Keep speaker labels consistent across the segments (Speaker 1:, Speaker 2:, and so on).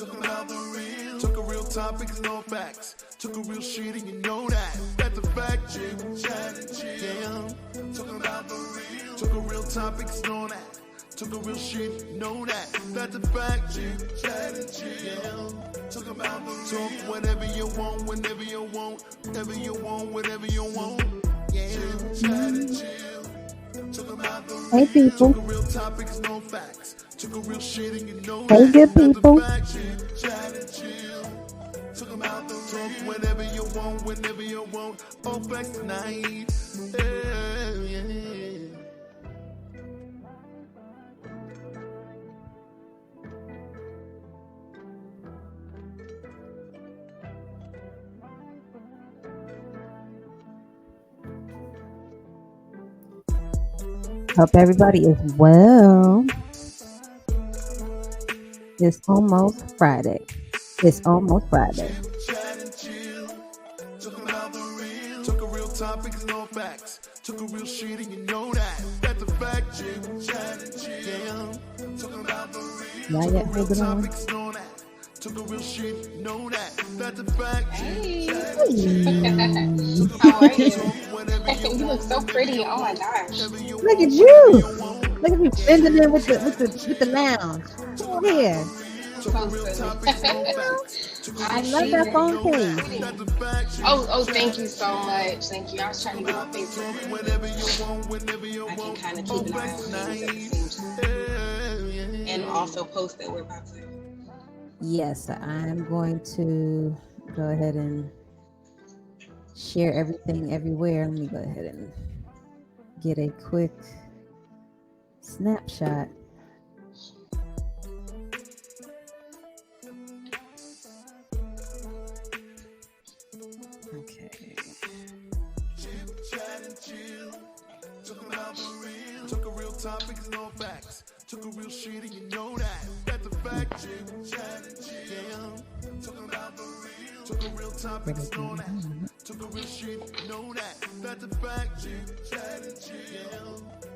Speaker 1: Took a real topics, no facts. Took a real shit and you know that. That's a fact, Jim. Talking about the real. Took a real topics, no that. Took a real shit, you know that. That's a fact, Jim. Talk about the real. Talk whatever you want, whenever you want. Whatever you want, whatever you want.
Speaker 2: Hey people.
Speaker 1: Took a real topics, no facts. Took a real shit and you know
Speaker 2: Hey
Speaker 1: that.
Speaker 2: good people.
Speaker 1: Talk whatever you want, whenever you want. All facts tonight.
Speaker 2: Hope everybody is well. It's almost Friday. It's almost Friday.
Speaker 1: Took a real topics, no facts. Took a real shit and you know that. That's a fact, Jim. Talking about the real.
Speaker 2: Not yet, hold it on.
Speaker 1: Topics, no that. Took a real shit, you know that. That's a fact,
Speaker 3: Hey.
Speaker 1: Jim.
Speaker 3: How are you? You look so pretty. Oh my gosh.
Speaker 2: Look at you. Look at you bending in with the lounge. Come here.
Speaker 3: So silly.
Speaker 2: I love that phone case.
Speaker 3: Oh, thank you so much. Thank you. I was trying to get on Facebook. I can kind of keep an eye on things at the same time. And also post that we're about to.
Speaker 2: Yes, I'm going to go ahead and share everything everywhere. Let me go ahead and get a quick snapshot. Okay.
Speaker 1: Took a real topics, no facts. Took a real shit and you know that. That's a fact, Jim. Talking about the real. Took a real topics, no that. Took a real shit, you know that. That's a fact, Jim.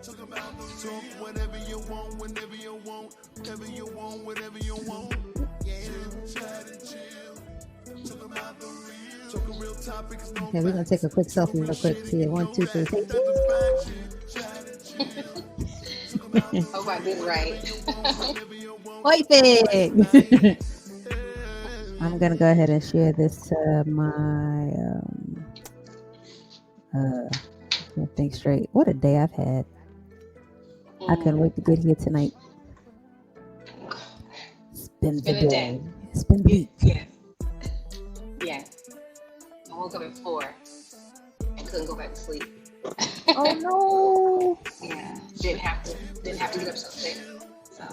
Speaker 1: Talking about the talk whatever you want, whenever you want. Whatever you want, whatever you want.
Speaker 2: Okay, we're gonna take a quick selfie real quick. Here, 1, 2, 3.
Speaker 3: Hope I did right.
Speaker 2: Perfect. I'm gonna go ahead and share this to my can't think straight. What a day I've had. I couldn't wait to get here tonight. It's been the day. It's been the week.
Speaker 3: Yeah. I woke up at 4 and couldn't go back to sleep.
Speaker 2: Oh no.
Speaker 3: Yeah. Didn't have to get up so quick. So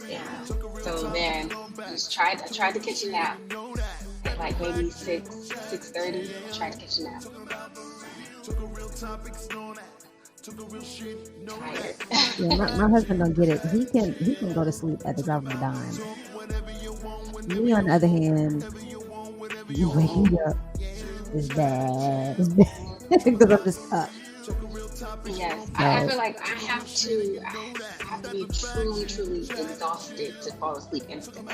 Speaker 3: yeah. So then I tried to catch a nap at like maybe 6:30. I tried to catch a nap. Tired.
Speaker 2: Yeah, my husband don't get it. He can go to sleep at the drop of a dime. Me on the other hand, you wake me up. It's bad. It's bad. Because I'm just up.
Speaker 3: Yes, I feel like I have to be truly exhausted to fall asleep instantly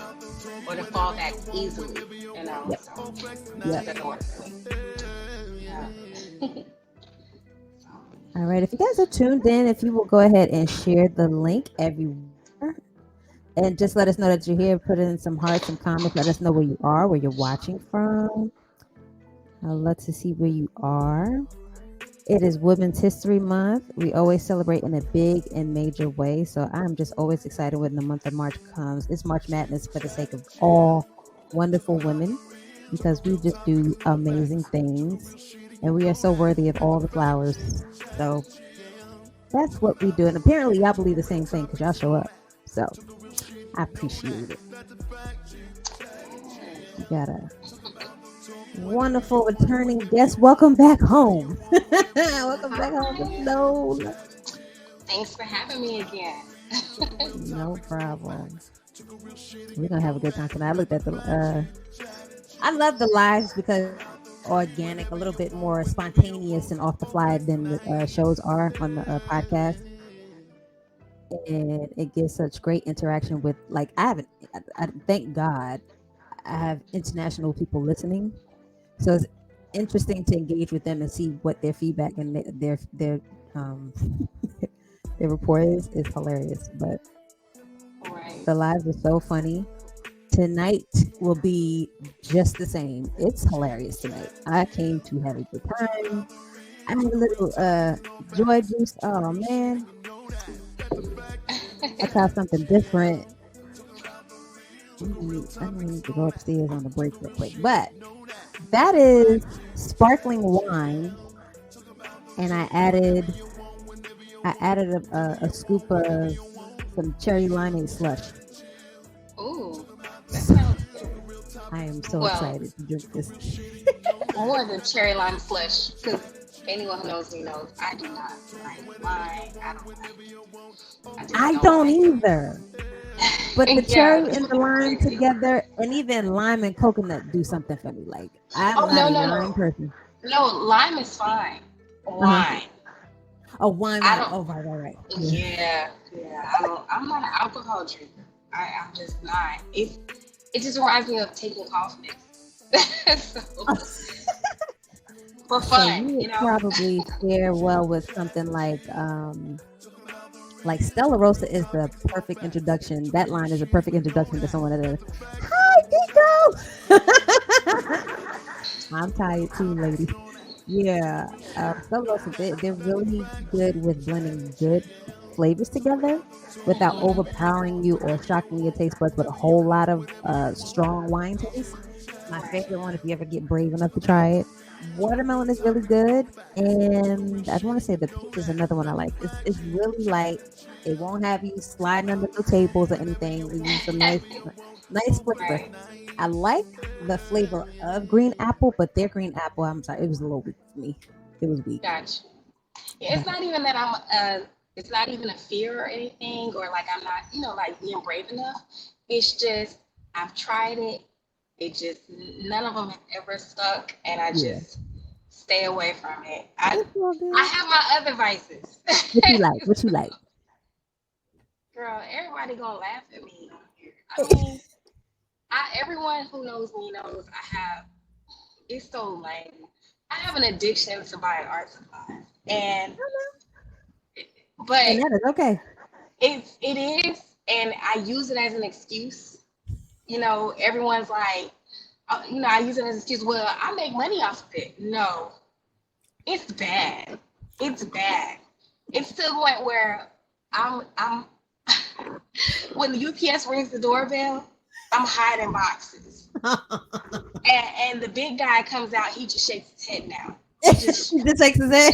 Speaker 3: or to fall back easily, you know.
Speaker 2: Yep.
Speaker 3: So
Speaker 2: Yep.
Speaker 3: that doesn't work for me. Yeah.
Speaker 2: All right. If you guys are tuned in, if you will go ahead and share the link everywhere. And just let us know that you're here. Put in some hearts and comments. Let us know where you are, where you're watching from. I'd love to see where you are. It is Women's History Month. We always celebrate in a big and major way. So I'm just always excited when the month of March comes. It's March Madness for the sake of all wonderful women, because we just do amazing things. And we are so worthy of all the flowers. So that's what we do. And apparently y'all believe the same thing because y'all show up. So I appreciate it. You got a wonderful returning guest. Welcome back home. Welcome back home to Nola.
Speaker 3: Thanks for having me again.
Speaker 2: No problem. We're gonna have a good time tonight. I looked at the I love the lives because organic, a little bit more spontaneous and off the fly than the shows are on the podcast. and it gives such great interaction with like I haven't. I thank God I have international people listening, so it's interesting to engage with them and see what their feedback and um their report is hilarious. But
Speaker 3: Right.
Speaker 2: the lives are so funny. Tonight will be just the same. It's hilarious tonight. I came to have a good time. I had a little joy juice. Oh man, I tried something different. I need to go upstairs on the break real quick. But that is sparkling wine, and I added a scoop of some cherry limeade slush.
Speaker 3: Ooh, that sounds good.
Speaker 2: I am so
Speaker 3: Well,
Speaker 2: excited to drink this.
Speaker 3: more than cherry lime slush, because anyone who knows me knows I do not like wine. I don't like it. I just
Speaker 2: I
Speaker 3: don't
Speaker 2: don't
Speaker 3: like
Speaker 2: either. But the
Speaker 3: it. Yeah,
Speaker 2: cherry and
Speaker 3: people
Speaker 2: the
Speaker 3: think I'm
Speaker 2: lime
Speaker 3: crazy.
Speaker 2: together, and even lime and coconut do something for me. Like I'm
Speaker 3: Oh,
Speaker 2: not
Speaker 3: no,
Speaker 2: a
Speaker 3: no,
Speaker 2: lime
Speaker 3: no.
Speaker 2: person.
Speaker 3: No, lime is fine.
Speaker 2: Uh-huh.
Speaker 3: Wine.
Speaker 2: Oh, wine,
Speaker 3: I
Speaker 2: wine.
Speaker 3: don't.
Speaker 2: Oh, right, right, right. Yeah.
Speaker 3: Yeah, yeah. I don't. I'm not an alcohol drinker. I'm just not. It just reminds me of taking cough mix. So, for
Speaker 2: So
Speaker 3: fun,
Speaker 2: you
Speaker 3: you
Speaker 2: would
Speaker 3: know.
Speaker 2: probably fare well with something like Stella Rosa is the perfect introduction. That line is a perfect introduction to someone that is, hi, Pico. I'm tired too, lady. Yeah, Stella Rosa, they're really good with blending good flavors together without
Speaker 3: Mhm.
Speaker 2: overpowering you or shocking your taste buds with a whole lot of strong wine taste. My
Speaker 3: Right.
Speaker 2: favorite one, if you ever get brave enough to try it. Watermelon is really good, and I want to say the peach is another one I like. It's really light. It won't have you sliding under no tables or anything. It gives you some nice flavor.
Speaker 3: Right.
Speaker 2: I like the flavor of green apple, but their green apple, I'm sorry, it was a little weak for me. It was weak.
Speaker 3: Gotcha. Yeah, it's
Speaker 2: But
Speaker 3: not even that it's not even a fear or anything, or like I'm not, like being brave enough. It's just I've tried it. It just none of them have ever stuck, and I
Speaker 2: yeah,
Speaker 3: just stay away from it. I
Speaker 2: it's all
Speaker 3: I
Speaker 2: good.
Speaker 3: have my other vices.
Speaker 2: What you like? What you like?
Speaker 3: Girl, everybody gonna laugh at me on here. I mean, everyone who knows me knows I have. It's so lame. I have an addiction to buying art supplies, and
Speaker 2: And
Speaker 3: but
Speaker 2: that is okay.
Speaker 3: it is, and I use it as an excuse. Everyone's like, I use it as an excuse. Well, I make money off of it. No, it's bad. It's bad. It's to the point where I'm when the UPS rings the doorbell, I'm hiding boxes. And the big guy comes out, he just shakes his head now. He just
Speaker 2: This takes his head.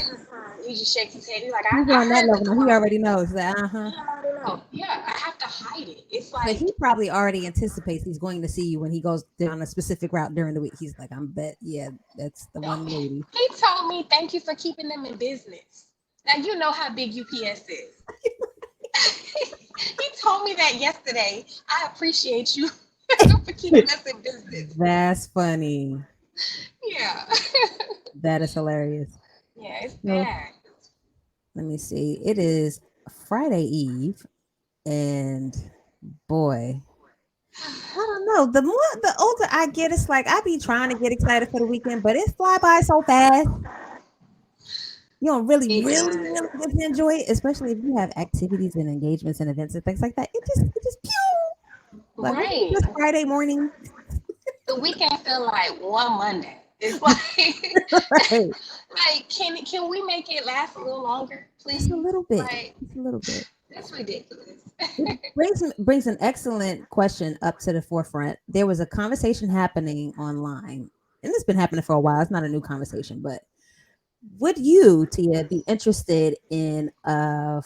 Speaker 3: he just shakes his head. He's like,
Speaker 2: He's
Speaker 3: I
Speaker 2: on that
Speaker 3: heard the
Speaker 2: level. Now. He
Speaker 3: call.
Speaker 2: already knows that. Uh-huh.
Speaker 3: Yeah, I don't know. Yeah, I have to hide it. It's
Speaker 2: So
Speaker 3: like,
Speaker 2: he probably already anticipates he's going to see you when he goes down a specific route during the week. He's like, I'm bet, yeah, that's the one lady.
Speaker 3: he told me, thank you for keeping them in business. Now you know how big UPS is. He told me that yesterday. I appreciate you for keeping us in business.
Speaker 2: That's funny.
Speaker 3: Yeah.
Speaker 2: That is hilarious.
Speaker 3: Yeah, it's
Speaker 2: So
Speaker 3: bad.
Speaker 2: let me see. It is Friday Eve, and boy, I don't know. The older I get, it's like I be trying to get excited for the weekend, but it fly by so fast. You don't really,
Speaker 3: It
Speaker 2: really,
Speaker 3: does.
Speaker 2: really get to enjoy it, especially if you have activities and engagements and events and things like that. It just pew. Like, wasn't it
Speaker 3: Right.
Speaker 2: just Friday morning?
Speaker 3: The weekend feel like one Monday. It's like,
Speaker 2: Right.
Speaker 3: like can we make it last a little longer,
Speaker 2: Just a
Speaker 3: please?
Speaker 2: little bit.
Speaker 3: Like,
Speaker 2: Just a little bit.
Speaker 3: that's ridiculous.
Speaker 2: Which brings an excellent question up to the forefront. There was a conversation happening online, and it's been happening for a while. It's not a new conversation, but would you, Tia, be interested in a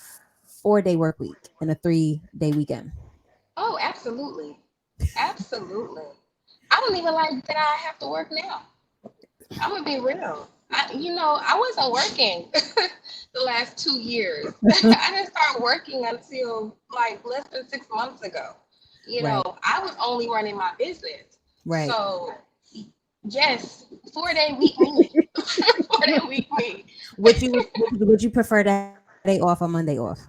Speaker 2: 4-day work week and a 3-day weekend?
Speaker 3: Oh, absolutely. Absolutely. I don't even like that I have to work now. I'm gonna be real. I wasn't working the last 2 years. I didn't start working until like less than 6 months ago.
Speaker 2: Right,
Speaker 3: I was only running my business.
Speaker 2: right.
Speaker 3: So yes, 4-day week me. 4-day week me.
Speaker 2: Would you prefer that day off or Monday off?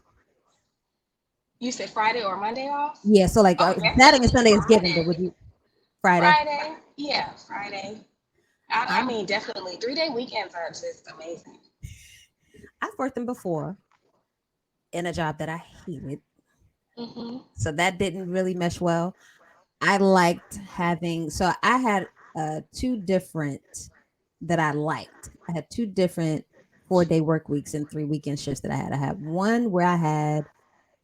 Speaker 3: You said Friday or Monday off?
Speaker 2: Yeah, so like
Speaker 3: Oh,
Speaker 2: Saturday and
Speaker 3: definitely
Speaker 2: Sunday is given, but would
Speaker 3: Friday.
Speaker 2: you Friday?
Speaker 3: Friday. Yeah, Friday. I
Speaker 2: I'm
Speaker 3: mean, definitely 3 day weekends are just amazing.
Speaker 2: I've worked them before in a job that I hated,
Speaker 3: Hmm.
Speaker 2: so that didn't really mesh well. I liked having so I had two different that I liked. I had two different 4-day work weeks and 3 weekend shifts that I had. I had one where I had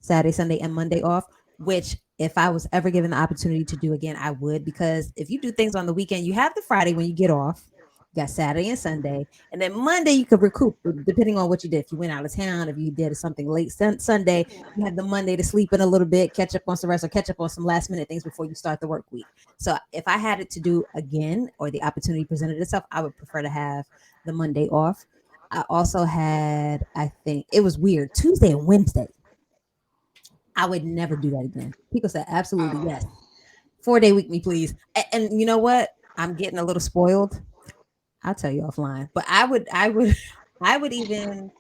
Speaker 2: Saturday, Sunday, and Monday off, which if I was ever given the opportunity to do again, I would because if you do things on the weekend, you have the Friday when you get off. You got Saturday and Sunday, and then Monday you could recoup depending on what you did. If you went out of town, if you did something late Sunday, you had the Monday to sleep in a little bit, catch up on some rest, or catch up on some last minute things before you start the work week. So if I had it to do again, or the opportunity presented itself, I would prefer to have the Monday off. I also had, I think it was weird, Tuesday and Wednesday. I would never do that again. People said, absolutely, yes.
Speaker 3: Oh,
Speaker 2: 4-day week, me, please. And you know what? I'm getting a little spoiled. I'll tell you offline. But I would even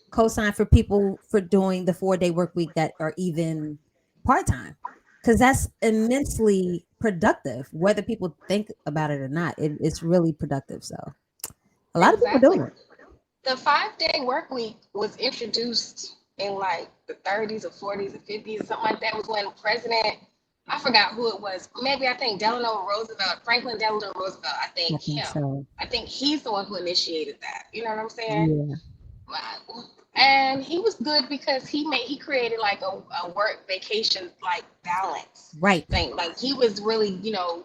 Speaker 2: co-sign for people for doing the 4-day work week that are even part-time. Because that's immensely productive, whether people think about it or not. It's really productive. So a lot of people
Speaker 3: exactly.
Speaker 2: do it.
Speaker 3: The 5 day work week was introduced in like the 30s or 40s or 50s or something like that. Was when President, I forgot who it was. Maybe I think Delano Roosevelt, Franklin Delano Roosevelt. I
Speaker 2: I
Speaker 3: think
Speaker 2: think
Speaker 3: him.
Speaker 2: so.
Speaker 3: I think he's the one who initiated that. You know what I'm saying?
Speaker 2: Yeah.
Speaker 3: And he was good because he created like a work vacation like balance
Speaker 2: Right.
Speaker 3: thing. Like he was really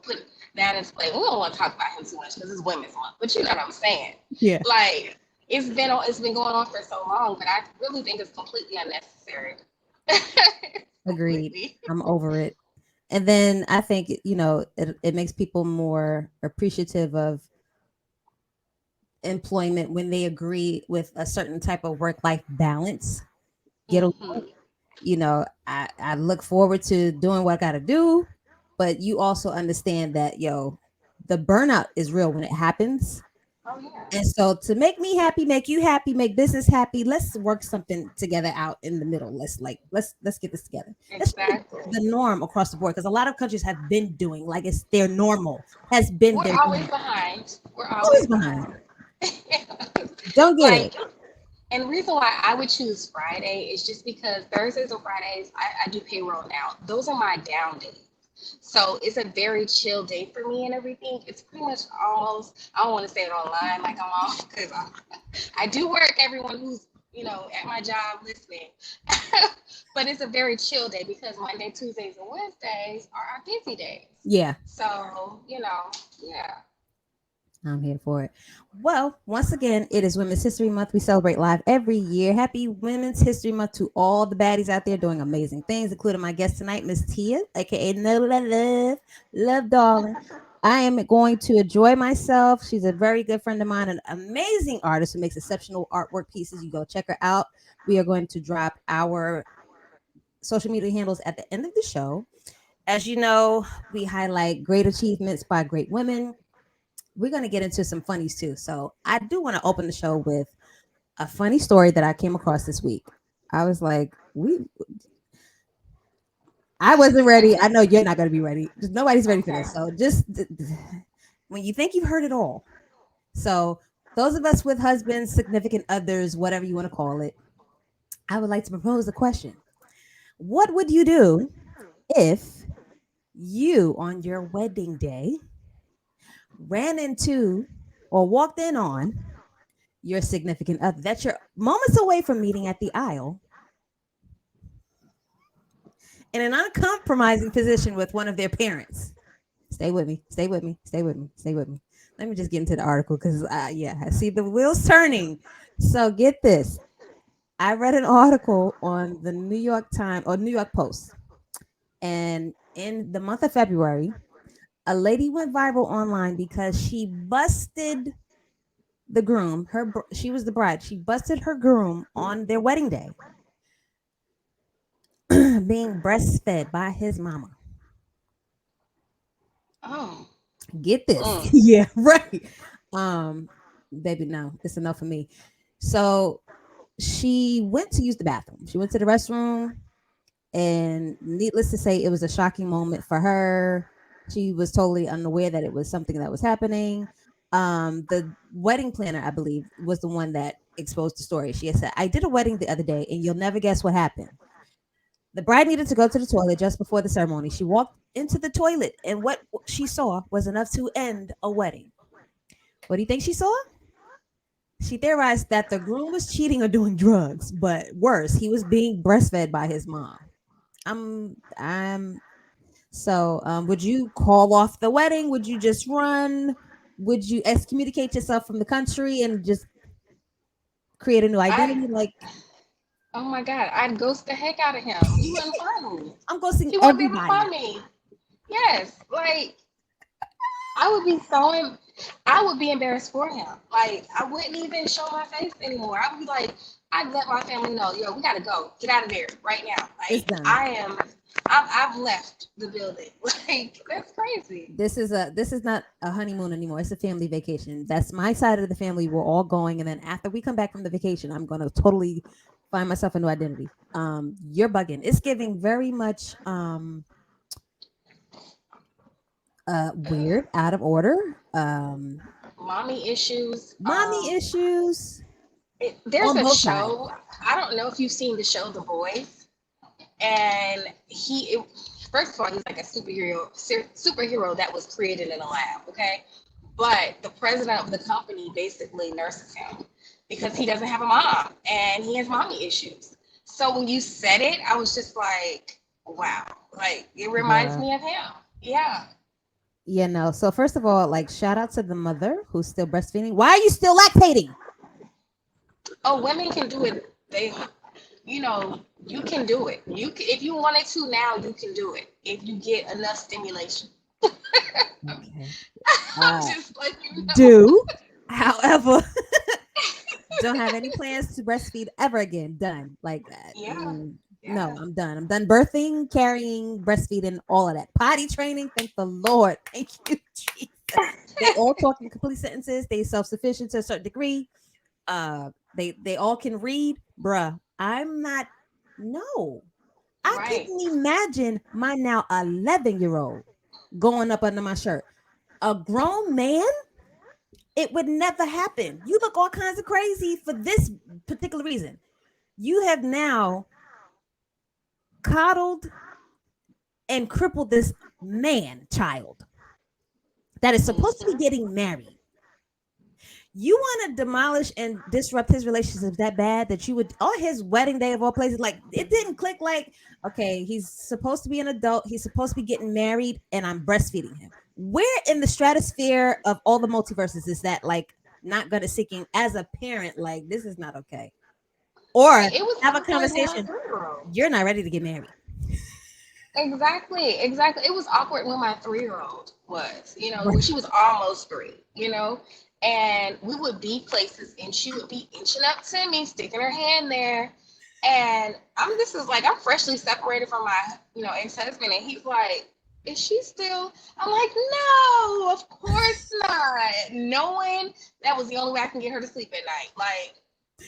Speaker 3: put that in play. We don't want to talk about him too much because it's Women's Month, but you know what I'm saying.
Speaker 2: Yeah.
Speaker 3: Like it's been going on for so long, but I really think it's completely unnecessary.
Speaker 2: Agreed.
Speaker 3: Completely.
Speaker 2: I'm over it. And then I think, it makes people more appreciative of employment when they agree with a certain type of work life balance. Get along.
Speaker 3: Hmm.
Speaker 2: I look forward to doing what I got to do, but you also understand that, the burnout is real when it happens.
Speaker 3: Oh yeah,
Speaker 2: And so to make me happy, make you happy, make business happy, let's work something together out in the middle. Let's get this together. That's really
Speaker 3: exactly.
Speaker 2: the norm across the board because a lot of countries have been doing like it's their normal, has been
Speaker 3: We're
Speaker 2: their
Speaker 3: always
Speaker 2: norm.
Speaker 3: behind. We're
Speaker 2: Always
Speaker 3: always
Speaker 2: behind.
Speaker 3: behind.
Speaker 2: Don't get
Speaker 3: Like,
Speaker 2: it.
Speaker 3: and the reason why I would choose Friday is just because Thursdays or Fridays, I do payroll now. Those are my down days. So it's a very chill day for me and everything. It's pretty much almost, I don't want to say it online like I'm off because I do work, everyone who's, at my job listening. But it's a very chill day because Monday, Tuesdays, and Wednesdays are our busy days.
Speaker 2: Yeah.
Speaker 3: So, yeah.
Speaker 2: I'm here for it. Well, once again, it is Women's History Month. We celebrate live every year. Happy Women's History Month to all the baddies out there doing amazing things, including my guest tonight, Miss Tia, aka Nola Love Darlin. I am going to enjoy myself. She's a very good friend of mine, an amazing artist who makes exceptional artwork pieces. You go check her out. We are going to drop our social media handles at the end of the show. As you know, we highlight great achievements by great women. We're going to get into some funnies too. So I do want to open the show with a funny story that I came across this week. I was like, I wasn't ready. I know you're not going to be ready. Just nobody's ready for
Speaker 3: Okay.
Speaker 2: this. So just when you think you've heard it all. So those of us with husbands, significant others, whatever you want to call it, I would like to propose a question. What would you do if you on your wedding day ran into or walked in on your significant other that you're moments away from meeting at the aisle in an uncompromising position with one of their parents? Stay with me, stay with me, stay with me, stay with me. Let me just get into the article because, yeah, I see the wheels turning. So get this. I read an article on the New York Times or New York Post, and in the month of February, a lady went viral online because she busted the groom. She was the bride. She busted her groom on their wedding day being breastfed by his mama.
Speaker 3: Oh.
Speaker 2: Get this.
Speaker 3: Mm.
Speaker 2: Yeah, right. Um, baby, no, it's enough for me. So she went to use the bathroom. She went to the restroom And needless to say, it was a shocking moment for her. She was totally unaware that it was something that was happening. The wedding planner, I believe, was the one that exposed the story. She had said, I did a wedding the other day, and you'll never guess what happened. The bride needed to go to the toilet just before the ceremony. She walked into the toilet, and what she saw was enough to end a wedding. What do you think she saw? She theorized that the groom was cheating or doing drugs, but worse, he was being breastfed by his mom. I'm so would you call off the wedding? Would you just run? Would you excommunicate yourself from the country and just create a new
Speaker 3: I
Speaker 2: identity? Like,
Speaker 3: Oh my God, I'd ghost the heck out of him. He wouldn't find me.
Speaker 2: I'm ghosting
Speaker 3: He wouldn't be able to
Speaker 2: everybody.
Speaker 3: find me. Yes, like I would be so I would be embarrassed for him. Like I wouldn't even show my face anymore. I would be like, I'd let my family know, yo, we gotta go. Get out of there right now.
Speaker 2: It's
Speaker 3: Like
Speaker 2: done.
Speaker 3: I've left the building. Like that's crazy.
Speaker 2: This is not a honeymoon anymore. It's a family vacation. That's my side of the family. We're all going, and then after we come back from the vacation, I'm gonna totally find myself a new identity. You're bugging. It's giving very much
Speaker 3: Uh,
Speaker 2: weird, out of order,
Speaker 3: Mommy issues.
Speaker 2: mommy issues
Speaker 3: There's
Speaker 2: on
Speaker 3: a
Speaker 2: both sides.
Speaker 3: show. I don't know if you've seen the show The Boys, and first of all, he's like a superhero that was created in a lab. Okay, but the president of the company basically nurses him because he doesn't have a mom and he has mommy issues. So when you said it, I was just like, wow, like it reminds
Speaker 2: Bruh.
Speaker 3: me of him. Yeah.
Speaker 2: So first of all, like shout out to the mother who's still breastfeeding. Why are you still lactating?
Speaker 3: Oh, women can do it. You can do it. If you wanted to now, you can do it if you get enough stimulation.
Speaker 2: Okay.
Speaker 3: I'm
Speaker 2: Uh,
Speaker 3: just like
Speaker 2: do. However, don't have any plans to breastfeed ever again. Done. Like that.
Speaker 3: yeah,
Speaker 2: No,
Speaker 3: yeah.
Speaker 2: I'm done. I'm done birthing, carrying, breastfeeding, all of that. Potty training. Thank the Lord. Thank you, Jesus. They all talk in complete sentences. They self-sufficient to a certain degree. They all can read. Bruh, I'm not. No, I
Speaker 3: Right.
Speaker 2: couldn't imagine my now 11-year-old going up under my shirt. A grown man, it would never happen. You look all kinds of crazy for this particular reason. You have now coddled and crippled this man child that is supposed to be
Speaker 3: Hmm.
Speaker 2: getting married. You want to demolish and disrupt his relationships that bad that you would on his wedding day of all places. Like it didn't click. Like, okay, he's supposed to be an adult, he's supposed to be getting married, and I'm breastfeeding him. Where in the stratosphere of all the multiverses is that like not gonna sinking as a parent? Like, this is not okay. Or
Speaker 3: Right. It was
Speaker 2: have a
Speaker 3: awkward with my
Speaker 2: conversation.
Speaker 3: 3-year-old.
Speaker 2: You're not ready to get married.
Speaker 3: Exactly, exactly. It was awkward when my 3-year-old was,
Speaker 2: Right.
Speaker 3: when she was almost 3, and we would be places and she would be inching up to me, sticking her hand there. And I'm freshly separated from my, ex-husband. And he's like, is she still? I'm like, no, of course not. Knowing that was the only way I can get her to sleep at night. Like,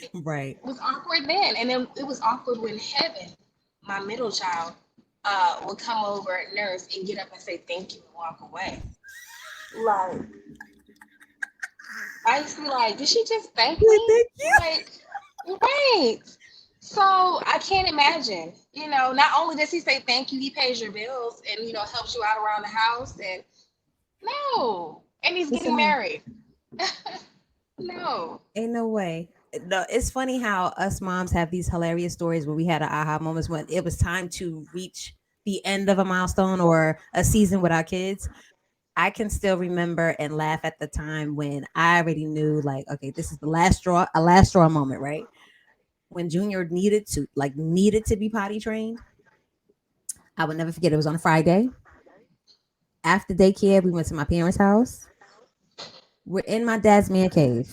Speaker 3: it
Speaker 2: Right.
Speaker 3: was awkward then. And then it was awkward when Heaven, my middle child, would come over, nurse, and get up and say thank you and walk away. Like, I used to be like, did she just thank me?
Speaker 2: Thank you.
Speaker 3: Like, right. So I can't imagine. Not only does he say thank you, he pays your bills and helps you out around the house. And no, and he's getting
Speaker 2: Listen,
Speaker 3: married. No.
Speaker 2: ain't no way. No, it's funny how us moms have these hilarious stories where we had our aha moments when it was time to reach the end of a milestone or a season with our kids. I can still remember and laugh at the time when I already knew, like, okay, this is the last straw, a last straw moment, right? When Junior needed to be potty trained. I would never forget. It was on a Friday after daycare. We went to my parents' house. We're in my dad's man cave.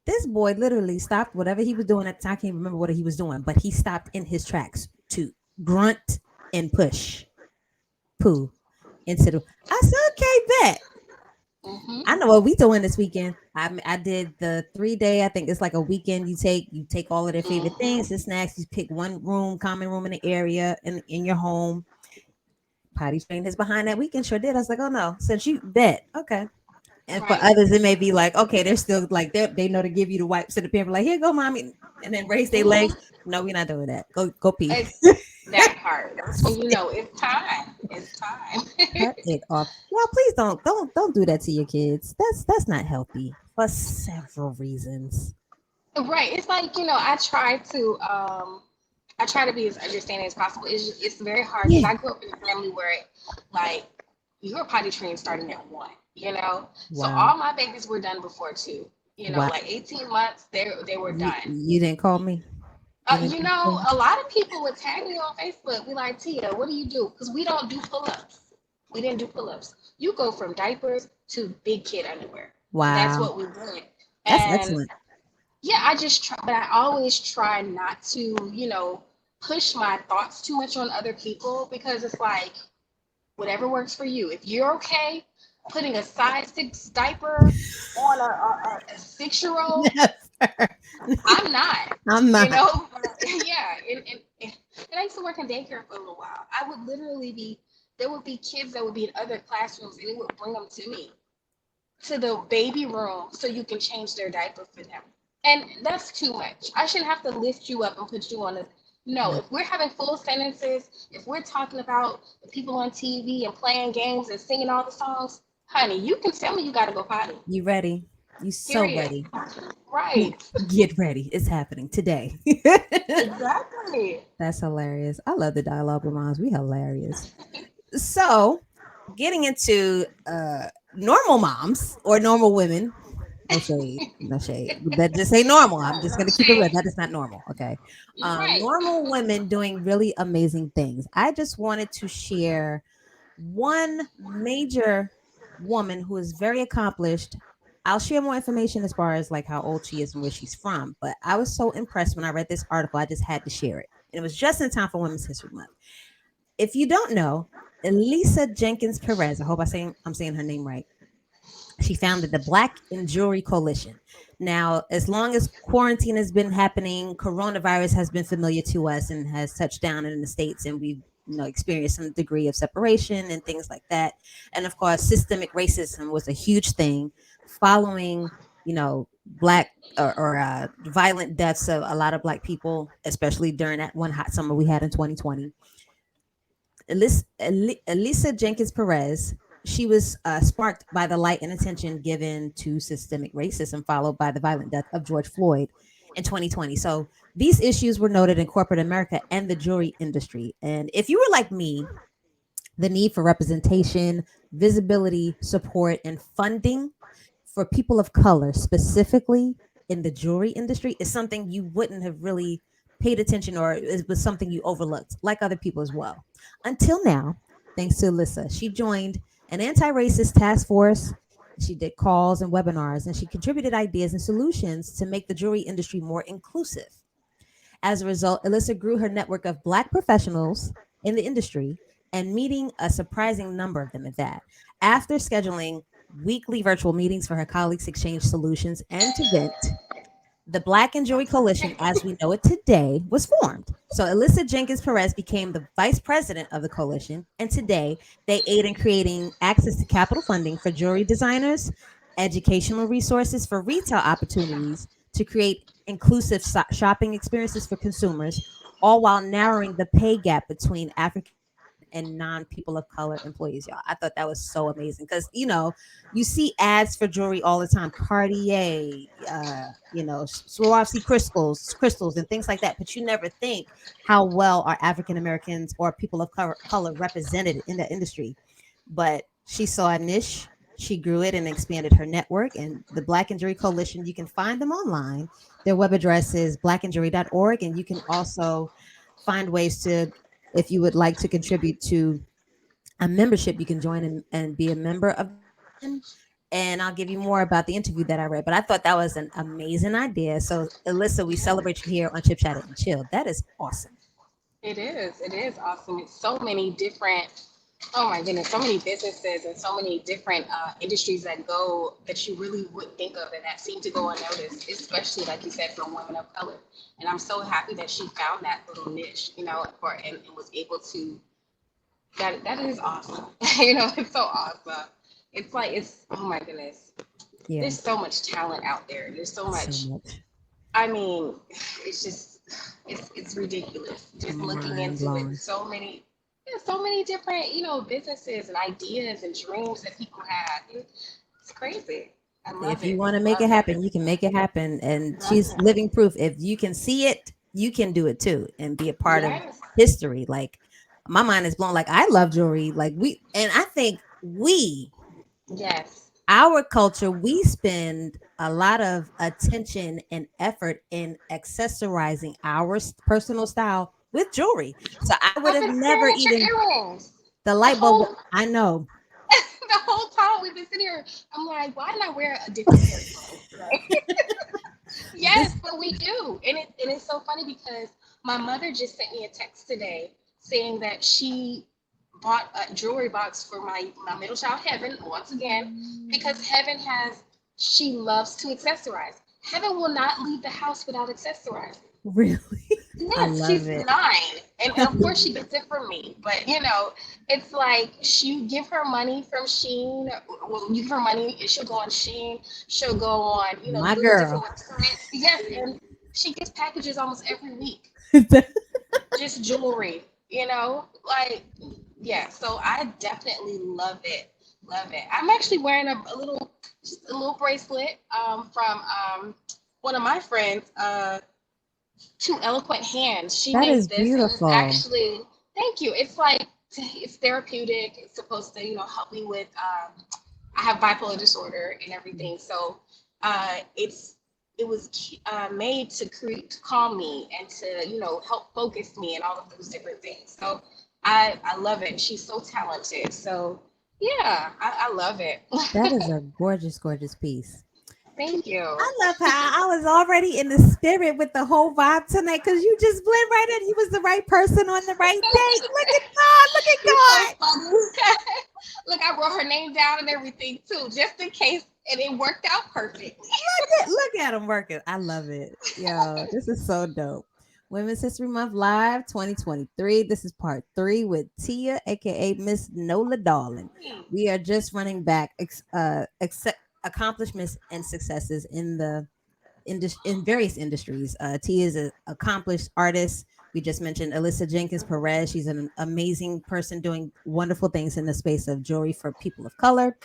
Speaker 2: This boy literally stopped whatever he was doing at the time. I can't remember what he was doing, but he stopped in his tracks to grunt and push poo into the. I said, okay, bet.
Speaker 3: Mm-hmm.
Speaker 2: I know what we doing this weekend. I did the 3 day. I think it's like a weekend. You take all of their favorite
Speaker 3: Mm-hmm.
Speaker 2: things, the snacks. You pick one room, common room in the area in your home. Potty trained his behind that weekend. Sure did. I was like, oh no, since you bet, okay. And for
Speaker 3: Right.
Speaker 2: others, it may be like, okay, they're still like they know to give you the wipes to the pamper, like here go mommy, and then raise their legs.
Speaker 3: Mm-hmm.
Speaker 2: No, we're not doing that. Go pee.
Speaker 3: It's that part. That's when you know it's time. It's time.
Speaker 2: Cut it off. Y'all, please don't do that to your kids. That's not healthy for several reasons.
Speaker 3: Right. It's like, I try to be as understanding as possible. It's very hard because
Speaker 2: Yeah.
Speaker 3: I grew up in a family where like your potty training starting at 1. So
Speaker 2: Wow.
Speaker 3: all my babies were done before 2.
Speaker 2: Wow.
Speaker 3: Like 18 months they were done.
Speaker 2: You didn't call me. You didn't call me?
Speaker 3: A lot of people would tag me on Facebook. Be like, Tia, what do you do? Because we don't do pull-ups. We didn't do pull-ups. You go from diapers to big kid underwear. That's
Speaker 2: Wow.
Speaker 3: what we did.
Speaker 2: That's
Speaker 3: And
Speaker 2: excellent.
Speaker 3: yeah, I just try, but I always try not to, push my thoughts too much on other people because it's like whatever works for you. If you're okay putting a size 6 diaper on a 6-year-old, I'm not.
Speaker 2: I'm
Speaker 3: You
Speaker 2: not.
Speaker 3: know, yeah. And I used to work in daycare for a little while. I would literally there would be kids that would be in other classrooms, and it would bring them to me to the baby room so you can change their diaper for them. And that's too much. I shouldn't have to lift you up and put you on a. No,
Speaker 2: No.
Speaker 3: if we're having full sentences, if we're talking about the people on TV and playing games and singing all the songs, honey, you can tell me you got to go potty.
Speaker 2: You ready? You so
Speaker 3: Period.
Speaker 2: ready.
Speaker 3: Right.
Speaker 2: Get ready. It's happening today.
Speaker 3: Exactly.
Speaker 2: That's hilarious. I love the dialogue with moms. We hilarious. So, getting into normal moms or normal women. No shade, no shade. That just say normal. I'm just
Speaker 3: No
Speaker 2: gonna keep it real.
Speaker 3: shade.
Speaker 2: That is not normal. Okay.
Speaker 3: You're right.
Speaker 2: Normal women doing really amazing things. I just wanted to share one major woman who is very accomplished. I'll share more information as far as like how old she is and where she's from. But I was so impressed when I read this article, I just had to share it. And it was just in time for Women's History Month. If you don't know, Elisa Jenkins Perez, I hope I'm saying her name right. She founded the Black and Jewelry Coalition. Now, as long as quarantine has been happening, coronavirus has been familiar to us and has touched down in the states, and we've experienced some degree of separation and things like that. And of course, systemic racism was a huge thing following black or violent deaths of a lot of black people, especially during that one hot summer we had in 2020. Elisa Jenkins Perez, she was sparked by the light and attention given to systemic racism, followed by the violent death of George Floyd in 2020. So these issues were noted in corporate America and the jewelry industry. And if you were like me, the need for representation, visibility, support, and funding for people of color, specifically in the jewelry industry, is something you wouldn't have really paid attention, or it was something you overlooked, like other people as well. Until now, thanks to Alyssa, she joined an anti racist task force. She did calls and webinars, and she contributed ideas and solutions to make the jewelry industry more inclusive. As a result, Alyssa grew her network of Black professionals in the industry and meeting a surprising number of them at that. After scheduling weekly virtual meetings for her colleagues to exchange solutions and to vent, the Black and Jewelry Coalition, as we know it today, was formed. So Alyssa Jenkins Perez became the vice president of the coalition, and today they aid in creating access to capital funding for jewelry designers, educational resources for retail opportunities to create inclusive shopping experiences for consumers, all while narrowing the pay gap between African and non people of color employees. Y'all, I thought that was so amazing because you see ads for jewelry all the time, Cartier, Swarovski crystals, and things like that. But you never think how well are African Americans or people of color represented in the industry. But she saw a niche. She grew it and expanded her network. And the Black and Jewelry Coalition, you can find them online. Their web address is blackandjewelry.org. And you can also find ways to, if you would like to contribute to a membership, you can join and be a member of the coalition. And I'll give you more about the interview that I read. But I thought that was an amazing idea. So, Alyssa, we celebrate you here on Chip Chat and Chill. That is awesome.
Speaker 3: It is. It is awesome. It's so many different Oh my goodness, so many businesses and so many different industries that go that you really would think of and that seem to go unnoticed, especially like you said, for women of color. And I'm so happy that she found that little niche, for and was able to. That is awesome. It's so awesome. It's like it's oh my goodness.
Speaker 2: Yeah,
Speaker 3: There's so much talent out there. There's so
Speaker 2: so
Speaker 3: much.
Speaker 2: much.
Speaker 3: I mean, it's just it's ridiculous. Just looking
Speaker 2: Mind
Speaker 3: into it,
Speaker 2: blowing.
Speaker 3: so many there's so many different, businesses and ideas and dreams that people have. It's crazy. I
Speaker 2: If
Speaker 3: love
Speaker 2: you
Speaker 3: it.
Speaker 2: want to make
Speaker 3: Love
Speaker 2: it happen,
Speaker 3: it.
Speaker 2: you can make it happen. And she's
Speaker 3: Definitely.
Speaker 2: living proof. If you can see it, you can do it too and be a part of
Speaker 3: Yes.
Speaker 2: history. Like my mind is blown. Like I love jewelry. Like and I think
Speaker 3: Yes.
Speaker 2: our culture, we spend a lot of attention and effort in accessorizing our personal style with jewelry. So I would
Speaker 3: I've
Speaker 2: have
Speaker 3: been
Speaker 2: never
Speaker 3: staring at your
Speaker 2: even
Speaker 3: earrings.
Speaker 2: the
Speaker 3: The
Speaker 2: light bulb.
Speaker 3: whole
Speaker 2: I know
Speaker 3: the whole time we've been sitting here. I'm like, why did I wear a different pair of clothes today?
Speaker 2: this
Speaker 3: Yes, but we do, and it's so funny because my mother just sent me a text today saying that she bought a jewelry box for my middle child Heaven once again because Heaven has she loves to accessorize. Heaven will not leave the house without accessorizing.
Speaker 2: really, I
Speaker 3: Yes,
Speaker 2: love
Speaker 3: she's
Speaker 2: it.
Speaker 3: 9, and of course she gets it from me. But it's like you give her money from Sheen. Well, you give her money, and she'll go on Sheen. She'll go on,
Speaker 2: My
Speaker 3: little
Speaker 2: girl.
Speaker 3: different websites. Yes, and she gets packages almost every week, just jewelry. Like yeah. So I definitely love it. Love it. I'm actually wearing just a little bracelet from one of my friends. Two eloquent hands. She
Speaker 2: That
Speaker 3: made
Speaker 2: is
Speaker 3: this, and it's
Speaker 2: beautiful.
Speaker 3: actually thank you. It's like it's therapeutic. It's supposed to help me with. I have bipolar disorder and everything, so it was made to create to calm me and to help focus me and all of those different things. So I love it. She's so talented. So yeah, I love it.
Speaker 2: That is a gorgeous, gorgeous piece.
Speaker 3: Thank you.
Speaker 2: I love how I was already in the spirit with the whole vibe tonight because you just blend right in. You was the right person on the right day. Look at God. Look at
Speaker 3: You're so
Speaker 2: God.
Speaker 3: funny. Look, I wrote her name down and everything too, just in case, and it worked out perfectly.
Speaker 2: Look at him working. I love it. Yo, this is so dope. Women's History Month Live 2023. This is part 3 with Tia, aka Miss Nola Darlin. We are just running back accomplishments and successes in various industries. Tia is an accomplished artist. We just mentioned Alyssa Jenkins Perez. She's an amazing person doing wonderful things in the space of jewelry for people of color.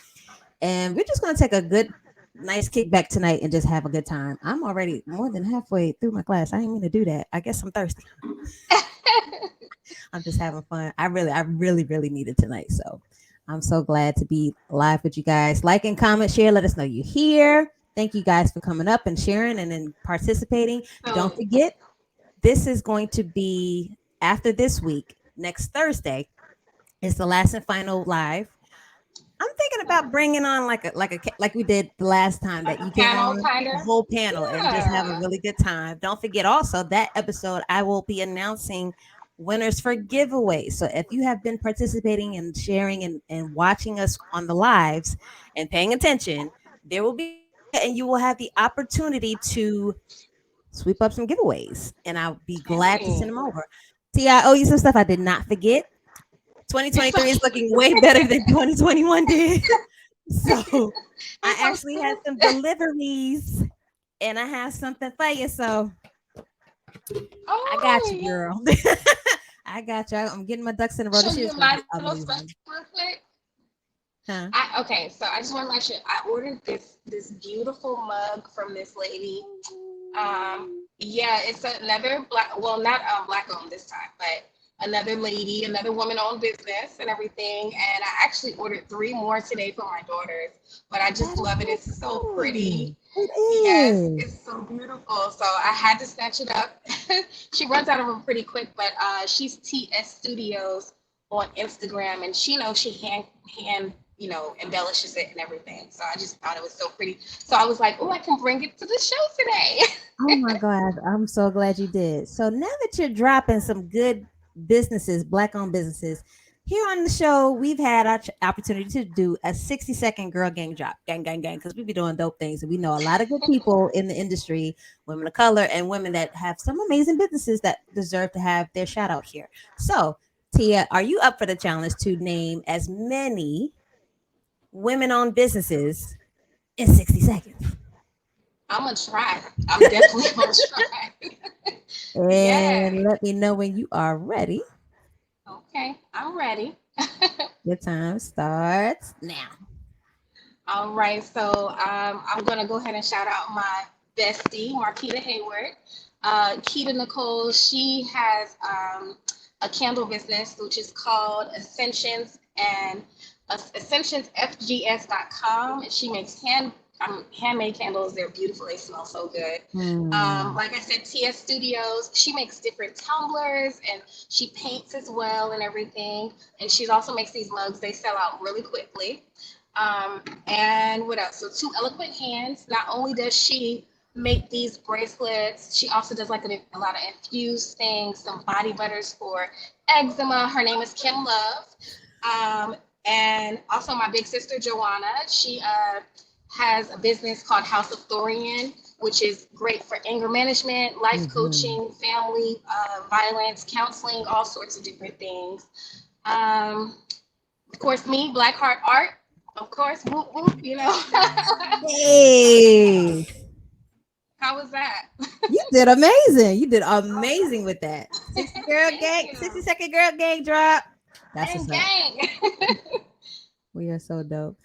Speaker 2: And we're just going to take a good, nice kickback tonight and just have a good time. I'm already more than halfway through my glass. I didn't mean to do that. I guess I'm thirsty. I'm just having fun. I really needed tonight. So I'm so glad to be live with you guys. Like and comment, share, let us know you're here. Thank you guys for coming up and sharing and then participating. Don't
Speaker 3: So,
Speaker 2: forget, this is going to be after this week, next Thursday. It's the last and final live. I'm thinking about bringing on like we did the last time
Speaker 3: like
Speaker 2: that
Speaker 3: a
Speaker 2: you came
Speaker 3: panel,
Speaker 2: on,
Speaker 3: kind
Speaker 2: the
Speaker 3: of.
Speaker 2: whole panel, and just have a
Speaker 3: Yeah.
Speaker 2: really good time. Don't forget also that episode I will be announcing winners for giveaways. So if you have been participating and sharing and watching us on the lives and paying attention, there will be and you will have the opportunity to sweep up some giveaways. And I'll be glad to send
Speaker 3: Hey.
Speaker 2: them over. See, I owe you some stuff I did not forget.
Speaker 3: It's
Speaker 2: 2023 is
Speaker 3: okay.
Speaker 2: looking way better than 2021 did. So I
Speaker 3: It's
Speaker 2: actually had some
Speaker 3: okay.
Speaker 2: deliveries and I have something for you. So I got
Speaker 3: Oh,
Speaker 2: you,
Speaker 3: yeah.
Speaker 2: girl. I got you. I'm getting my ducks in a row.
Speaker 3: Show
Speaker 2: This year
Speaker 3: you
Speaker 2: is going to
Speaker 3: my
Speaker 2: be
Speaker 3: little special
Speaker 2: amazing.
Speaker 3: real quick.
Speaker 2: Huh?
Speaker 3: Okay, so I just want to let you. I ordered this beautiful mug from this lady. Yeah, it's another black. Well, not black owned this time, but another lady, another woman owned business and everything. And I actually ordered 3 more today for my daughters. But I
Speaker 2: That
Speaker 3: just
Speaker 2: is
Speaker 3: love it.
Speaker 2: so
Speaker 3: It's so
Speaker 2: cool.
Speaker 3: pretty.
Speaker 2: It
Speaker 3: Yes,
Speaker 2: is.
Speaker 3: it's so beautiful. So I had to snatch it up. She runs out of them pretty quick, but she's TS Studios on Instagram, and she knows she hand embellishes it and everything. So I just thought it was so pretty. So I was like, oh, I can bring it to the show
Speaker 2: Oh
Speaker 3: today.
Speaker 2: my God. I'm so glad you did. So now that you're dropping some good businesses, black owned businesses, Here on the show, we've had our opportunity to do a 60-second girl gang drop, gang, gang, gang, because we be doing dope things. And we know a lot of good people in the industry, women of color, and women that have some amazing businesses that deserve to have their shout out here. So, Tia, are you up for the challenge to name as many women owned businesses in 60 seconds?
Speaker 3: I'm gonna try. I'm definitely gonna try.
Speaker 2: And
Speaker 3: Yay.
Speaker 2: let me know when you are ready.
Speaker 3: Okay, I'm ready.
Speaker 2: Your time starts now.
Speaker 3: All right, so I'm gonna go ahead and shout out my bestie, Marquita Hayward. Keita Nicole, she has a candle business which is called Ascensions and AscensionsFGS.com. And she makes handmade candles. They're beautiful. They smell so good.
Speaker 2: Hmm.
Speaker 3: Like I said, TS Studios, she makes different tumblers and she paints as well and everything. And she also makes these mugs. They sell out really quickly. And what else? So Two Eloquent Hands. Not only does she make these bracelets, she also does like a lot of infused things, some body butters for eczema. Her name is Kim Love. And also my big sister Joanna. She has a business called House of Thorian, which is great for anger management, life
Speaker 2: Mhm.
Speaker 3: coaching, family violence, counseling, all sorts of different things. Um, of course, me, Black Heart Art. Of course, whoop whoop.
Speaker 2: Hey,
Speaker 3: How was that?
Speaker 2: you did amazing. You did amazing with that. 60 girl
Speaker 3: Thank
Speaker 2: gang,
Speaker 3: you.
Speaker 2: 60-second girl gang drop. That's
Speaker 3: Gang,
Speaker 2: what's up.
Speaker 3: gang.
Speaker 2: We are so dope.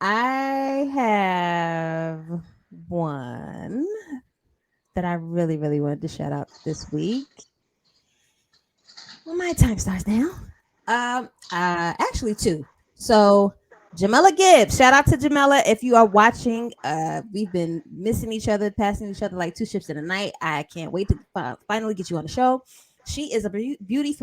Speaker 2: I have one that I really, really wanted to shout out this week. Well, my time starts now. Actually two. So Jamela Gibbs, shout out to Jamela if you are watching. We've been missing each other, passing each other like two ships in the night. I can't wait to finally get you on the show. She is a beauty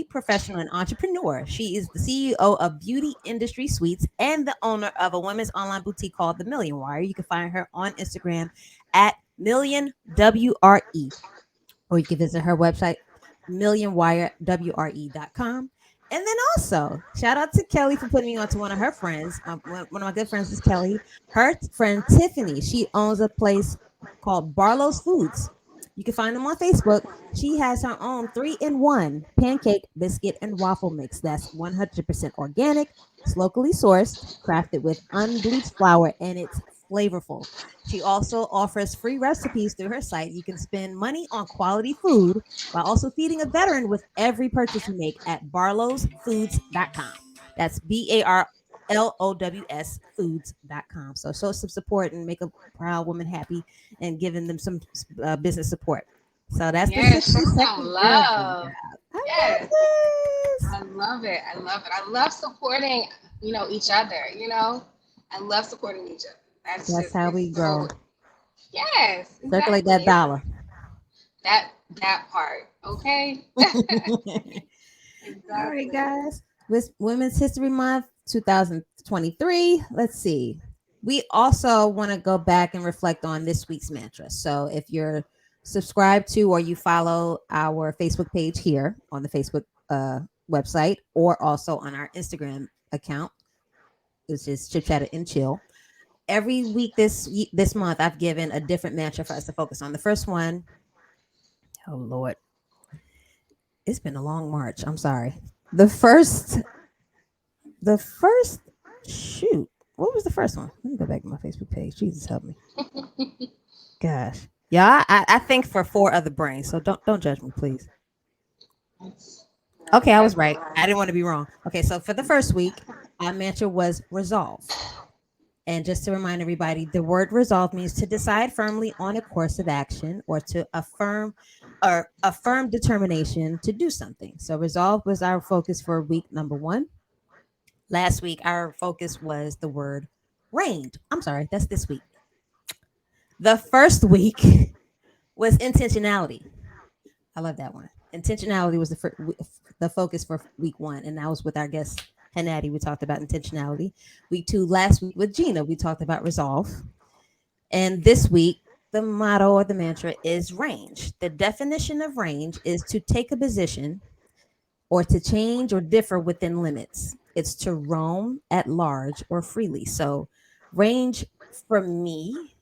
Speaker 2: professional and entrepreneur. She is the CEO of Beauty Industry Suites and the owner of a women's online boutique called The Million Wire. You can find her on Instagram at Million WRE, or you can visit her website, millionwirewre.com. And then also, shout out to Kelly for putting me on to one of her friends. One of my good friends is Kelly. Her friend Tiffany, she owns a place called Barlow's Foods. You can find them on Facebook. She has her own 3-in-1 pancake, biscuit, and waffle mix that's 100% organic. It's locally sourced, crafted with unbleached flour, and it's flavorful. She also offers free recipes through her site. You can spend money on quality food while also feeding a veteran with every purchase you make at barlowsfoods.com. That's BARLOWS foods.com. So show some support and make a proud woman happy and giving them some business support. So that's the
Speaker 3: Yes, show
Speaker 2: 60
Speaker 3: some
Speaker 2: second girl game
Speaker 3: love.
Speaker 2: job. I love
Speaker 3: Yes,
Speaker 2: this.
Speaker 3: I love it. I love it. I love supporting, each other. I love supporting each other. That's
Speaker 2: That's
Speaker 3: just,
Speaker 2: how we
Speaker 3: it's so,
Speaker 2: grow.
Speaker 3: yes,
Speaker 2: Circulate that
Speaker 3: exactly.
Speaker 2: dollar.
Speaker 3: That part. Okay.
Speaker 2: All right,
Speaker 3: Exactly.
Speaker 2: guys. With Women's History Month 2023, let's see. We also want to go back and reflect on this week's mantra. So if you're subscribed to or you follow our Facebook page here on the Facebook website, or also on our Instagram account, which is Chip Chat and Chill. Every week this month, I've given a different mantra for us to focus on. The first one, oh Lord, it's been a long March. I'm sorry. The first The first shoot. What was the first one? Let me go back to my Facebook page. Jesus help me. Gosh. Yeah, I think for four other brains. So don't judge me, please.
Speaker 3: That's,
Speaker 2: Okay, I was
Speaker 3: that's
Speaker 2: right. I didn't want to be wrong. Okay, so for the first week, our mantra was resolve. And just to remind everybody, the word resolve means to decide firmly on a course of action or to affirm determination to do something. So resolve was our focus for week number 1. Last week, our focus was the word reigned. I'm sorry, that's this week. The first week was intentionality. I love that one. Intentionality was the focus for week 1, and that was with our guest Hannati. We talked about intentionality. Week 2, last week with Gina, we talked about resolve. And this week, the motto or the mantra is range. The definition of range is to take a position or to change or differ within limits. It's to roam at large or freely. So, range for me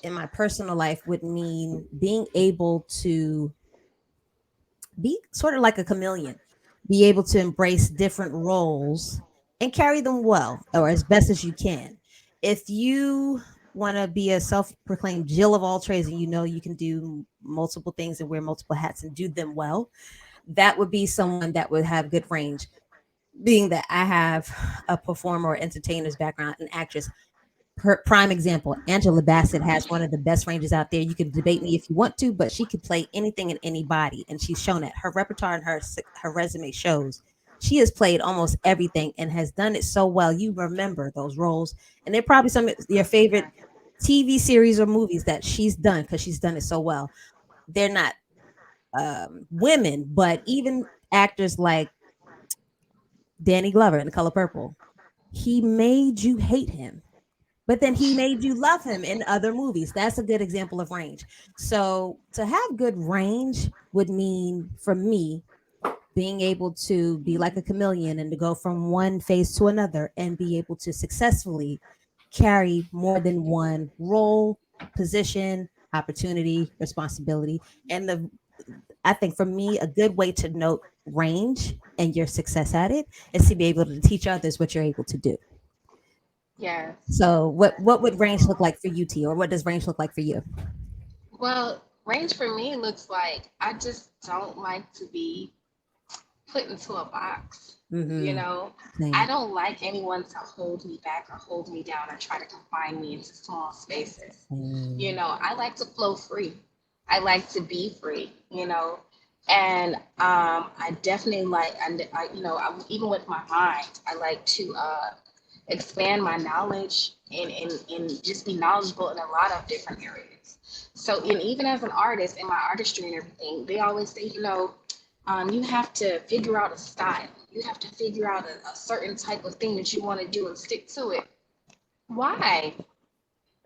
Speaker 2: in my personal life would mean being able to be sort of like a chameleon, be able to embrace different roles and carry them well or as best as you can. If you want to be a self proclaimed Jill of all trades and you know you can do multiple things and wear multiple hats and do them well, that would be someone that would have good range. Being that I have a performer or entertainer's background, an actress, prime example, Angela Bassett has one of the best ranges out there. You can debate me if you want to, but she could play anything and anybody, and she's shown that her repertoire and her resume shows she has played almost everything and has done it so well. You remember those roles, and they're probably some of your favorite
Speaker 3: Exactly.
Speaker 2: TV series or movies that she's done because she's done it so well. They're not women, but even actors like Danny Glover in The Color Purple, he made you hate him, but then he made you love him in other movies. That's a good example of range. So to have good range would mean for me being able to be like a chameleon and to go from one phase to another and be able to successfully carry more than one role, position, opportunity, responsibility. And the I think for me, a good way to note range and your success at it is to be able to teach others what you're able to do.
Speaker 3: Yes.
Speaker 2: So what would range look like for you, T, or what does range look like for you?
Speaker 3: Well, range for me looks like I just don't like to be put into a box. You
Speaker 2: Mm-hmm.
Speaker 3: know, I
Speaker 2: Same.
Speaker 3: don't like anyone to hold me back or hold me down or try to confine me into small spaces.
Speaker 2: Same.
Speaker 3: I like to flow free. I like to be free, and I definitely like, even with my mind, I like to expand my knowledge and just be knowledgeable in a lot of different areas. So, and even as an artist in my artistry and everything, they always say, you have to figure out a style. You have to figure out a certain type of thing that you want to do and stick to it. Why?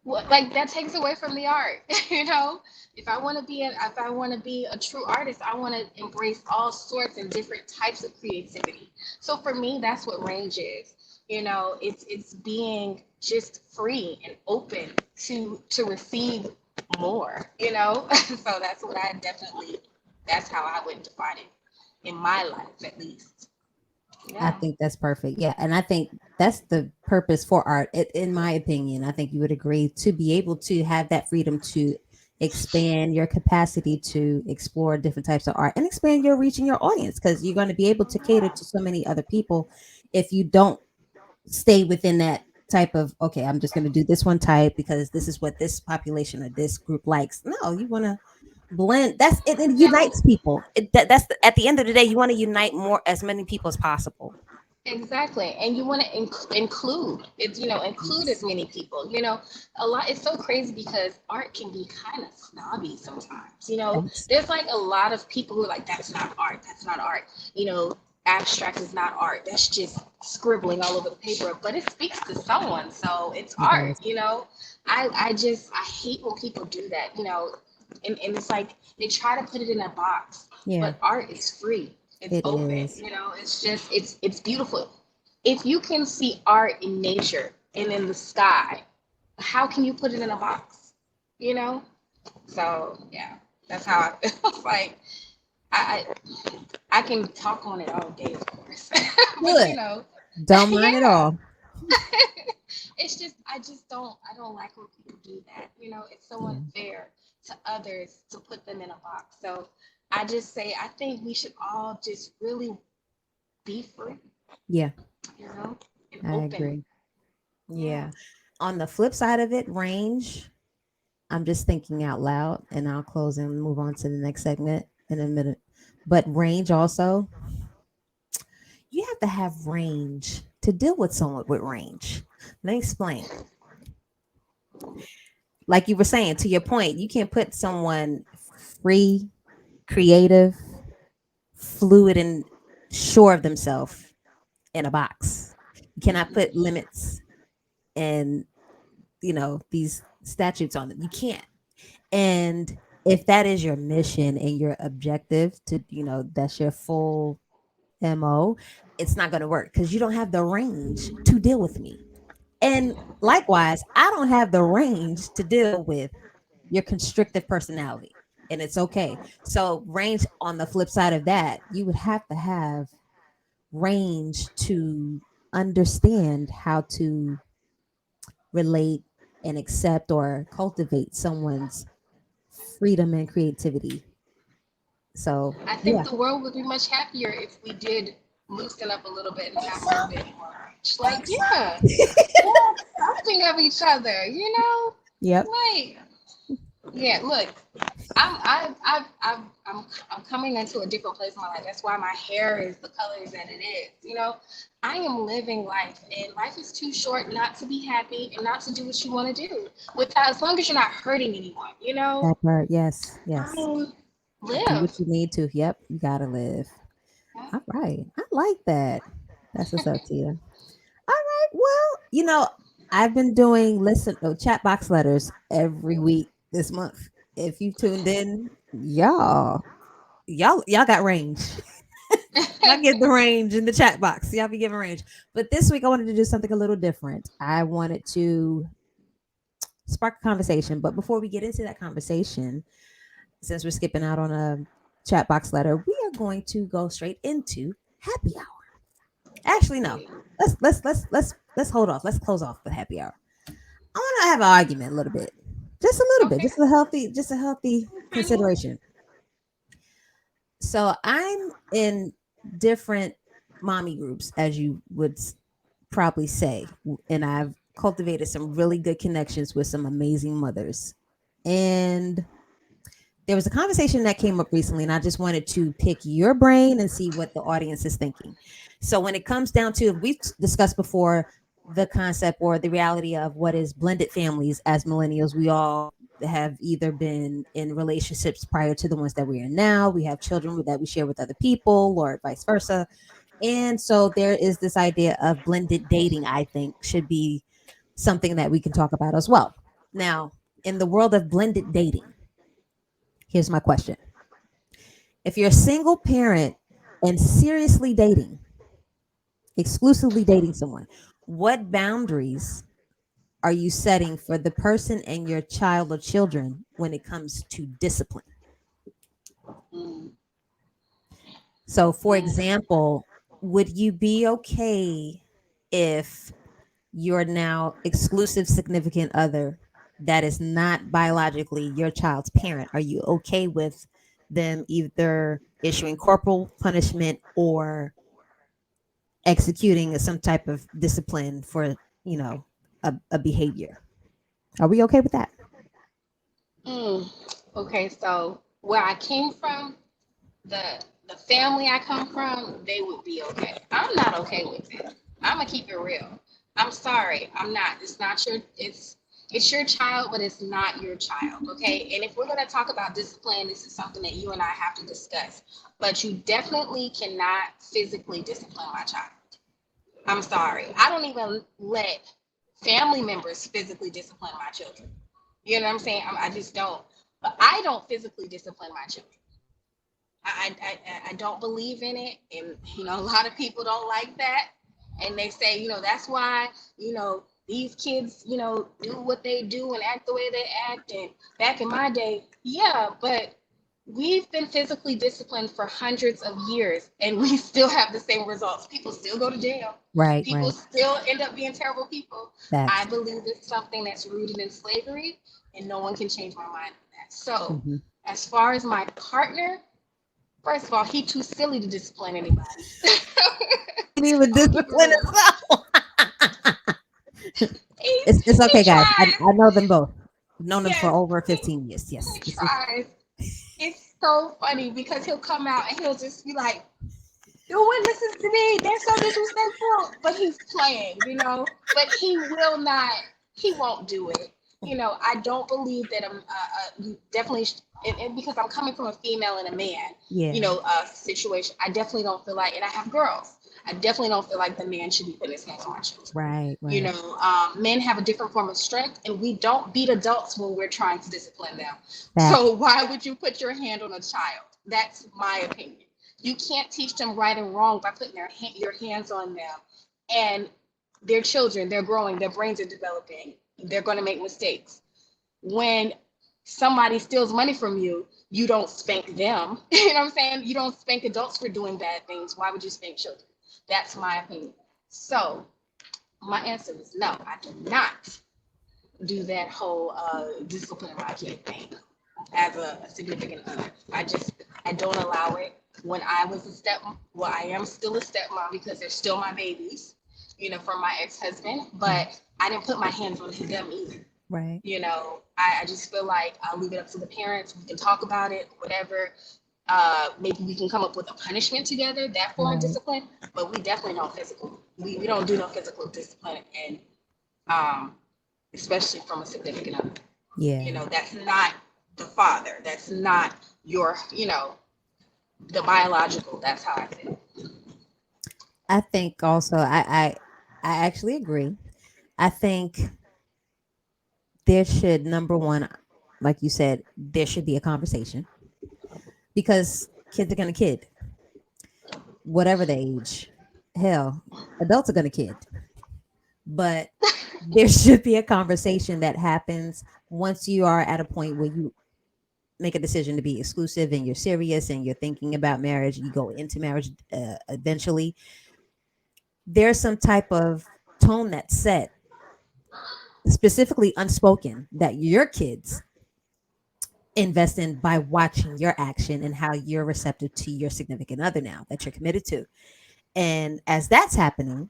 Speaker 3: What, like that takes away from the art, if I want to be a true artist, I want to embrace all sorts and different types of creativity. So for me, that's what range is. It's being just free and open to receive more. So that's how I would define it in my life, at least.
Speaker 2: I
Speaker 3: Yeah.
Speaker 2: think that's perfect. Yeah, and I think that's the purpose for art. In my opinion, I think you would agree to be able to have that freedom to expand your capacity to explore different types of art and expand your reach and your audience because you're going to be able to cater
Speaker 3: Yeah.
Speaker 2: to so many other people if you don't stay within that type of okay, I'm just going to do this one type because this is what this population or this group likes. No, you want to blend. That's it. It
Speaker 3: Yeah.
Speaker 2: unites people. That's at the end of the day, you want to unite more as many people as possible.
Speaker 3: Exactly. And you want to include it's, include as
Speaker 2: Yes.
Speaker 3: many people, a lot. It's so crazy because art can be kind of snobby sometimes,
Speaker 2: Yes.
Speaker 3: there's like a lot of people who are like, that's not art. That's not art. Abstract is not art. That's just scribbling all over the paper, but it speaks to someone. So it's
Speaker 2: It
Speaker 3: art,
Speaker 2: does.
Speaker 3: I hate when people do that, and it's like they try to put it in a box,
Speaker 2: Yeah,
Speaker 3: but art is free. It's
Speaker 2: it
Speaker 3: open,
Speaker 2: is.
Speaker 3: it's just it's beautiful. If you can see art in nature and in the sky, how can you put it in a box? You know? So yeah, that's how I feel. Like I I can talk on it all day, of course. but
Speaker 2: Good. Don't mind at
Speaker 3: yeah.
Speaker 2: all.
Speaker 3: It's just I don't like when people do that. It's so
Speaker 2: Yeah.
Speaker 3: unfair to others to put them in a box. So I just say I think we should all just really be free,
Speaker 2: Yeah,
Speaker 3: you know, and
Speaker 2: I
Speaker 3: open.
Speaker 2: agree.
Speaker 3: Yeah.
Speaker 2: Yeah. On the flip side of it, range, I'm just thinking out loud and I'll close and move on to the next segment in a minute. But range also, you have to have range to deal with someone with range. Let me explain. Like you were saying, to your point, you can't put someone free, creative, fluid, and sure of themselves in a box. You cannot put limits and these statutes on them. You can't. And if that is your mission and your objective to, that's your full MO, it's not going to work because you don't have the range to deal with me. And likewise, I don't have the range to deal with your constrictive personality. And it's okay. So, range on the flip side of that, you would have to have range to understand how to relate and accept or cultivate someone's freedom and creativity. So,
Speaker 3: I think
Speaker 2: yeah.
Speaker 3: the world would be much happier if we did loosen up a little bit and have a little bit more range. Like, yeah, we're accepting of each other, you know?
Speaker 2: Yep.
Speaker 3: Like, yeah, look, I'm coming into a different place in my life. That's why my hair is the colors that it is. You know, I am living life, and life is too short not to be happy and not to do what you want to do. Without, as long as you're not hurting anyone, you know.
Speaker 2: That part. Yes.
Speaker 3: I
Speaker 2: Yes.
Speaker 3: mean,
Speaker 2: Do
Speaker 3: live.
Speaker 2: what you need to. Yep. You got to live.
Speaker 3: Yeah.
Speaker 2: All right. I like that. That's what's up to you. All right. Well, I've been doing chat box letters every week this month. If you tuned in, y'all got range. Y'all get the range in the chat box. Y'all be giving range. But this week I wanted to do something a little different. I wanted to spark a conversation. But before we get into that conversation, since we're skipping out on a chat box letter, we are going to go straight into happy hour. Actually, no. Let's hold off. Let's close off with happy hour. I want to have an argument a little bit, just a little bit,
Speaker 3: Okay.
Speaker 2: just a healthy
Speaker 3: Honey.
Speaker 2: consideration. So I'm in different mommy groups, as you would probably say, and I've cultivated some really good connections with some amazing mothers. And there was a conversation that came up recently, and I just wanted to pick your brain and see what the audience is thinking. So, when it comes down to, we've discussed before the concept or the reality of what is blended families as millennials. We all have either been in relationships prior to the ones that we're in now. We have children that we share with other people, or vice versa. And so, there is this idea of blended dating, I think, should be something that we can talk about as well. Now, in the world of blended dating, here's my question. If you're a single parent and seriously dating, exclusively dating someone, what boundaries are you setting for the person and your child or children when it comes to discipline?
Speaker 3: Mm,
Speaker 2: So, for
Speaker 3: mm,
Speaker 2: example, would you be okay if your now exclusive significant other that is not biologically your child's parent, are you okay with them either issuing corporal punishment or executing some type of discipline for, you know, a behavior? Are we okay with that?
Speaker 3: mm. Okay, so where I came from, the the family I come from, they would be okay. I'm not okay with it. I'm gonna keep it real. I'm sorry. I'm not. It's not your. It's your child, but it's not your child. Okay. And if we're gonna talk about discipline, this is something that you and I have to discuss. But you definitely cannot physically discipline my child. I'm sorry. I don't even let family members physically discipline my children. You know what I'm saying? I just don't. But I don't physically discipline my children. I don't believe in it, and a lot of people don't like that, and they say that's why these kids do what they do and act the way they act. And back in my day, yeah, but we've been physically disciplined for hundreds of years, and we still have the same results. People still go to jail.
Speaker 2: Right,
Speaker 3: People
Speaker 2: right.
Speaker 3: still end up being terrible people. I
Speaker 2: Facts.
Speaker 3: believe it's something that's rooted in slavery, and no one can change my mind on that. So,
Speaker 2: Hmm.
Speaker 3: as far as my partner, first of all, he too silly to discipline anybody.
Speaker 2: Even
Speaker 3: I'll keep it
Speaker 2: discipline
Speaker 3: real.
Speaker 2: itself. It's
Speaker 3: He
Speaker 2: okay, guys.
Speaker 3: tries.
Speaker 2: I know them both. I've known them for
Speaker 3: Yes,
Speaker 2: over
Speaker 3: he,
Speaker 2: 15 years. Yes.
Speaker 3: he
Speaker 2: This is
Speaker 3: tries. It's so funny because he'll come out and he'll just be like, "No one listens to me. They're so disrespectful." But he's playing. But he will not. He won't do it. I don't believe that definitely, and because I'm coming from a female and a man,
Speaker 2: yeah.
Speaker 3: situation. I definitely don't feel like, and I have girls. I definitely don't feel like the man should be putting his hands on my children.
Speaker 2: Right, right.
Speaker 3: Men have a different form of strength, and we don't beat adults when we're trying to discipline them.
Speaker 2: Fact.
Speaker 3: So why would you put your hand on a child? That's my opinion. You can't teach them right and wrong by putting your hands on them. And they're children, they're growing, their brains are developing, they're going to make mistakes. When somebody steals money from you, you don't spank them. You know what I'm saying? You don't spank adults for doing bad things. Why would you spank children? That's my opinion. So my answer is no, I do not do that whole discipline my kid thing as a significant other. I don't allow it. When I was a well, I am still a stepmom because they're still my babies, from my ex-husband, but I didn't put my hands on them either.
Speaker 2: Right.
Speaker 3: I just feel like I'll leave it up to the parents. We can talk about it, whatever. Maybe we can come up with a punishment together, that form of
Speaker 2: Right.
Speaker 3: discipline, but we definitely don't physical. We don't do no physical discipline, and um, especially from a significant other.
Speaker 2: Yeah.
Speaker 3: That's not the father. That's not your, the biological. That's how I feel.
Speaker 2: I think also I actually agree. I think there should, number one, like you said, there should be a conversation because kids are gonna kid, whatever the age. Hell, adults are gonna kid. But there should be a conversation that happens once you are at a point where you make a decision to be exclusive and you're serious and you're thinking about marriage, you go into marriage eventually. There's some type of tone that's set, specifically unspoken, that your kids invest in by watching your action and how you're receptive to your significant other now that you're committed to. And as that's happening,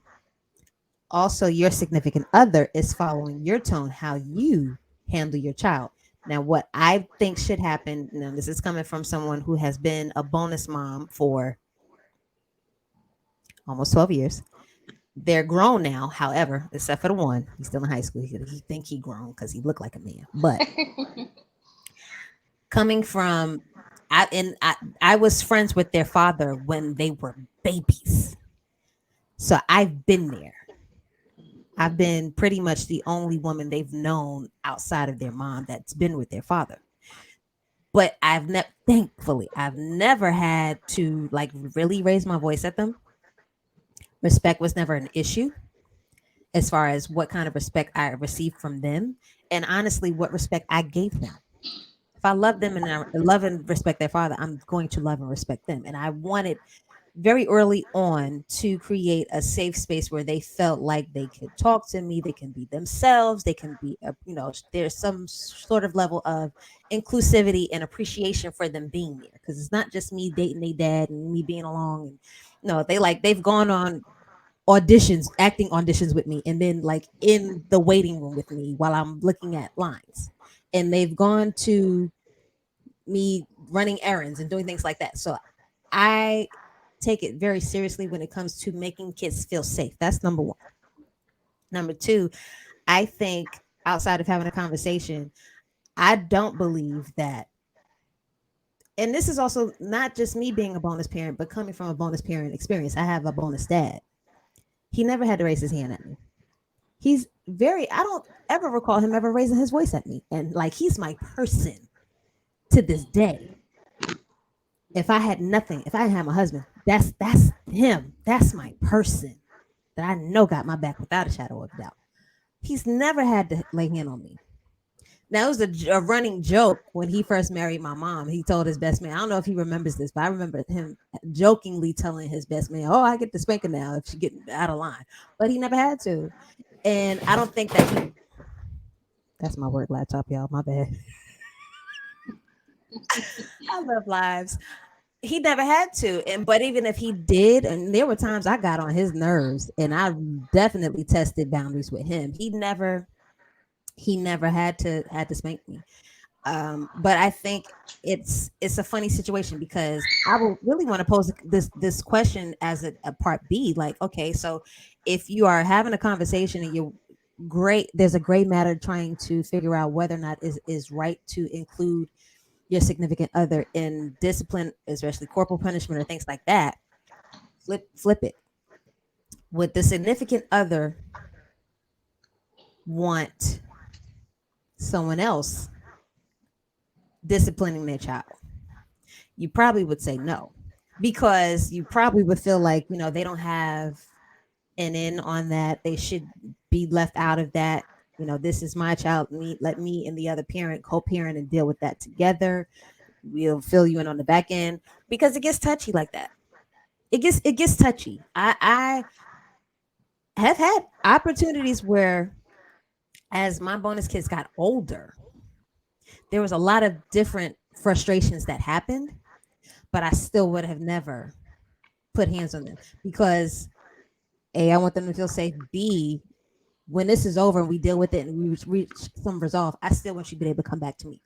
Speaker 2: also your significant other is following your tone, how you handle your child. Now, what I think should happen, now this is coming from someone who has been a bonus mom for almost 12 years. They're grown now, however, except for the one. He's still in high school. He think he grown because he looked like a man. But coming from, I was friends with their father when they were babies. So I've been there. I've been pretty much the only woman they've known outside of their mom that's been with their father. But thankfully, I've never had to like really raise my voice at them. Respect was never an issue as far as what kind of respect I received from them, and honestly, what respect I gave them. If I love them and I love and respect their father, I'm going to love and respect them. And I wanted very early on to create a safe space where they felt like they could talk to me, they can be themselves, they can be, there's some sort of level of inclusivity and appreciation for them being there because it's not just me dating their dad and me being along. And no, they've gone on auditions, acting auditions with me, and then like in the waiting room with me while I'm looking at lines, and they've gone to me running errands and doing things like that. So I take it very seriously when it comes to making kids feel safe. That's number one. Number two, I think outside of having a conversation, I don't believe that. And this is also not just me being a bonus parent, but coming from a bonus parent experience. I have a bonus dad. He never had to raise his hand at me. I don't ever recall him ever raising his voice at me. And like, he's my person to this day. If I had nothing, if I didn't have my husband, that's him. That's my person that I know got my back without a shadow of a doubt. He's never had to lay hand on me. Now, it was a running joke when he first married my mom. He told his best man, I don't know if he remembers this, but I remember him jokingly telling his best man, "Oh, I get to spank her now if she get out of line." But he never had to. And I don't think that's my work laptop, y'all. My bad. I love lives. He never had to. But even if he did, and there were times I got on his nerves and I definitely tested boundaries with him. He never had to spank me. But I think it's a funny situation because I will really want to pose this question as a part B. Like, okay, so if you are having a conversation and you're great, there's a gray matter trying to figure out whether or not is right to include your significant other in discipline, especially corporal punishment or things like that. Flip it. would the significant other want someone else disciplining their child? You probably would say no, because you probably would feel like, they don't have an in on that. They should be left out of that. This is my child. Let me and the other parent co-parent and deal with that together. We'll fill you in on the back end, because it gets touchy like that. It gets touchy. I have had opportunities where, as my bonus kids got older, there was a lot of different frustrations that happened, but I still would have never put hands on them, because A, I want them to feel safe. B, when this is over and we deal with it and we reach some resolve, I still want you to be able to come back to me.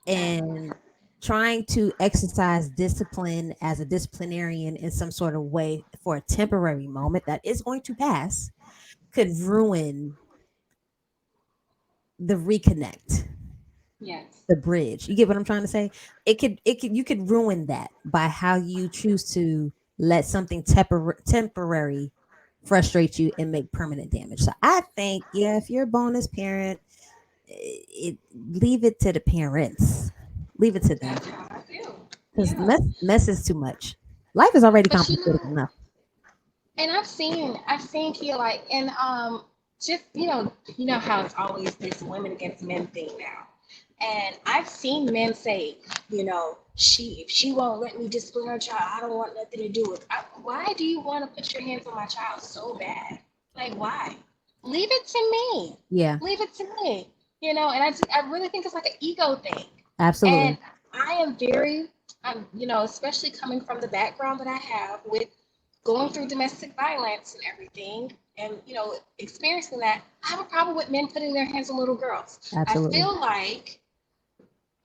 Speaker 2: And trying to exercise discipline as a disciplinarian in some sort of way for a temporary moment that is going to pass could ruin the reconnect,
Speaker 3: Yes.
Speaker 2: the bridge. You get what I'm trying to say? You could ruin that by how you choose to let something temporary frustrate you and make permanent damage. So I think, yeah, if you're a bonus parent, leave it to the parents. Leave it to them,
Speaker 3: That's how I feel.
Speaker 2: because
Speaker 3: Yeah.
Speaker 2: mess is too much. Life is already
Speaker 3: But
Speaker 2: complicated enough.
Speaker 3: and I've seen here like and just you know how it's always this women against men thing now. And I've seen men say, if she won't let me discipline her child, I don't want nothing to do with. Why do you want to put your hands on my child so bad? Like why? Leave it to me.
Speaker 2: Yeah,
Speaker 3: Leave it to me. And I really think it's like an ego thing.
Speaker 2: absolutely.
Speaker 3: And I am especially coming from the background that I have with going through domestic violence and everything, and experiencing that, I have a problem with men putting their hands on little girls. I
Speaker 2: Absolutely.
Speaker 3: feel like,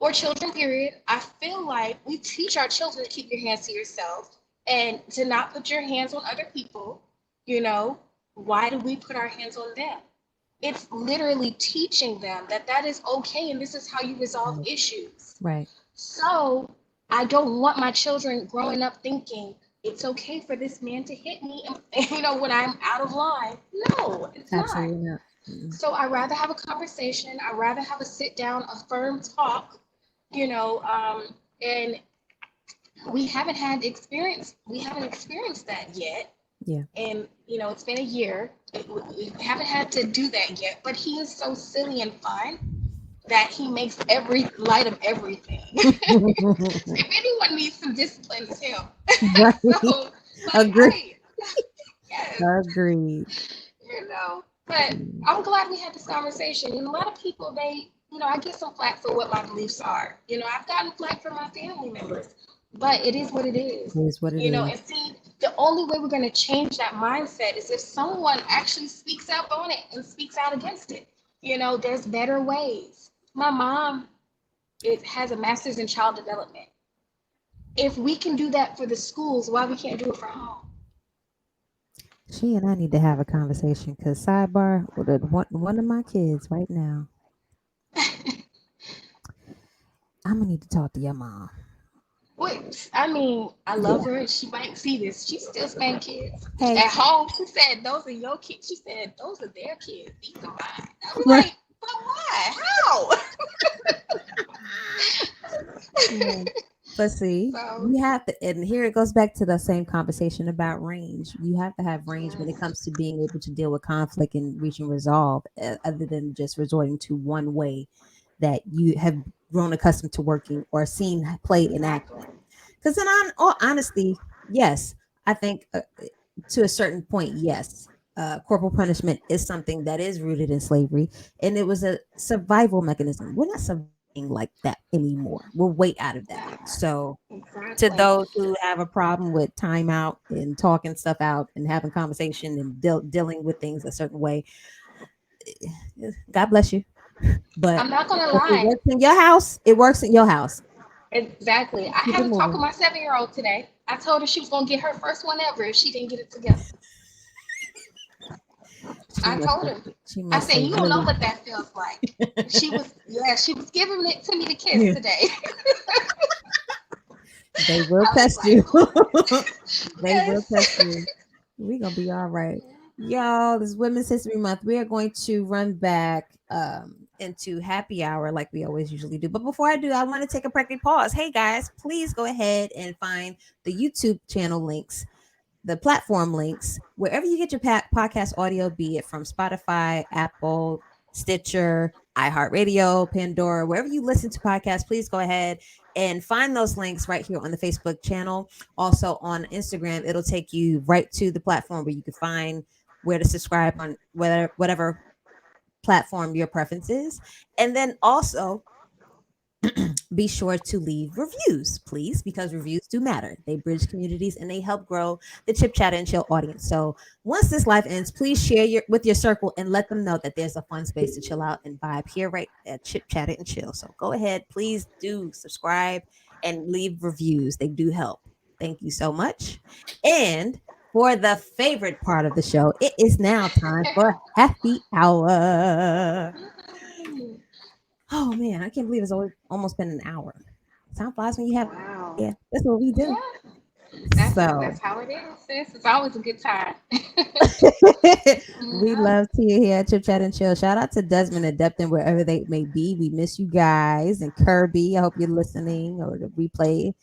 Speaker 3: or children, period. I feel like we teach our children to keep your hands to yourself and to not put your hands on other people. You know, why do we put our hands on them? It's literally teaching them that that is okay and this is how you resolve
Speaker 2: Right.
Speaker 3: issues.
Speaker 2: Right.
Speaker 3: So I don't want my children growing up thinking it's okay for this man to hit me, and, when I'm out of line. No, it's not.
Speaker 2: Absolutely not. Mm-mm.
Speaker 3: So I rather have a conversation. I rather have a sit down, a firm talk. And we haven't experienced that yet.
Speaker 2: Yeah.
Speaker 3: And it's been a year. We haven't had to do that yet. But he is so silly and fun that he makes every light of everything. If anyone needs some discipline, it's him.
Speaker 2: Right.
Speaker 3: So, like,
Speaker 2: Agree.
Speaker 3: hey, yes,
Speaker 2: Agreed.
Speaker 3: But
Speaker 2: Mm.
Speaker 3: I'm glad we had this conversation. And a lot of people, I get some flack for what my beliefs are. I've gotten flack from my family members, but it is what it is.
Speaker 2: It is what it is.
Speaker 3: And see, the only way we're going to change that mindset is if someone actually speaks up on it and speaks out against it. There's better ways. My mom has a master's in child development. If we can do that for the schools, why we can't do it for home?
Speaker 2: She and I need to have a conversation, because sidebar, with one of my kids right now, I'm gonna need to talk to your mom.
Speaker 3: Wait, I mean, I love
Speaker 2: Yeah.
Speaker 3: her. She might see this. She still spank kids.
Speaker 2: Hey.
Speaker 3: At home, she said, those are your kids. She said, those are their kids. These are mine. I was
Speaker 2: Right.
Speaker 3: like, but why? How?
Speaker 2: Yeah. But see,
Speaker 3: So,
Speaker 2: you have to, and here it goes back to the same conversation about range. You have to have range when it
Speaker 3: yes,
Speaker 2: comes to being able to deal with conflict and reaching resolve, other than just resorting to one way that you have grown accustomed to working or seen play in
Speaker 3: exactly.
Speaker 2: action. Because in all honesty, yes, I think to a certain point, yes, corporal punishment is something that is rooted in slavery, and it was a survival mechanism. We're not surviving like that anymore. We're way out of that. So, to
Speaker 3: Exactly.
Speaker 2: those who have a problem with timeout and talking stuff out and having conversation and dealing with things a certain way, God bless you. But
Speaker 3: I'm not going to
Speaker 2: if it
Speaker 3: lie.
Speaker 2: works in your house, it works in your house.
Speaker 3: Exactly. I
Speaker 2: Keep
Speaker 3: had
Speaker 2: it
Speaker 3: a talk with
Speaker 2: moving.
Speaker 3: my 7-year old today. I told her she was going to get her first one ever if she didn't get it together.
Speaker 2: She
Speaker 3: I
Speaker 2: must
Speaker 3: told
Speaker 2: have.
Speaker 3: her.
Speaker 2: She
Speaker 3: I
Speaker 2: must
Speaker 3: said,
Speaker 2: have
Speaker 3: you don't know
Speaker 2: really.
Speaker 3: what that feels like. She was giving it to me to kiss
Speaker 2: Yeah.
Speaker 3: today.
Speaker 2: They will
Speaker 3: I was
Speaker 2: test
Speaker 3: like,
Speaker 2: you.
Speaker 3: oh,
Speaker 2: They will
Speaker 3: yes.
Speaker 2: test you. We're gonna be all right. Y'all, this Women's History Month. We are going to run back into happy hour like we always usually do. But before I do, I want to take a pregnant pause. Hey guys, please go ahead and find the YouTube channel links, the platform links, wherever you get your podcast audio, be it from Spotify, Apple, Stitcher, iHeartRadio, Pandora, wherever you listen to podcasts, please go ahead and find those links right here on the Facebook channel. Also on Instagram, it'll take you right to the platform where you can find where to subscribe on whatever platform your preference is. And then also be sure to leave reviews, please, because reviews do matter. They bridge communities and they help grow the Chip Chat and Chill audience. So once this live ends, please share with your circle and let them know that there's a fun space to chill out and vibe here right at Chip Chat and Chill. So go ahead, please do subscribe and leave reviews. They do help. Thank you so much. And for the favorite part of the show, it is now time for happy hour. Oh man, I can't believe it's almost been an hour. Time flies when you have,
Speaker 3: Wow.
Speaker 2: yeah, that's what we do.
Speaker 3: Yeah, that's
Speaker 2: So
Speaker 3: how it is, sis. It's always a good time.
Speaker 2: we
Speaker 3: Yeah.
Speaker 2: love to you here at Chip Chat and Chill. Shout out to Desmond and Depton wherever they may be. We miss you guys. And Kirby, I hope you're listening or the replay.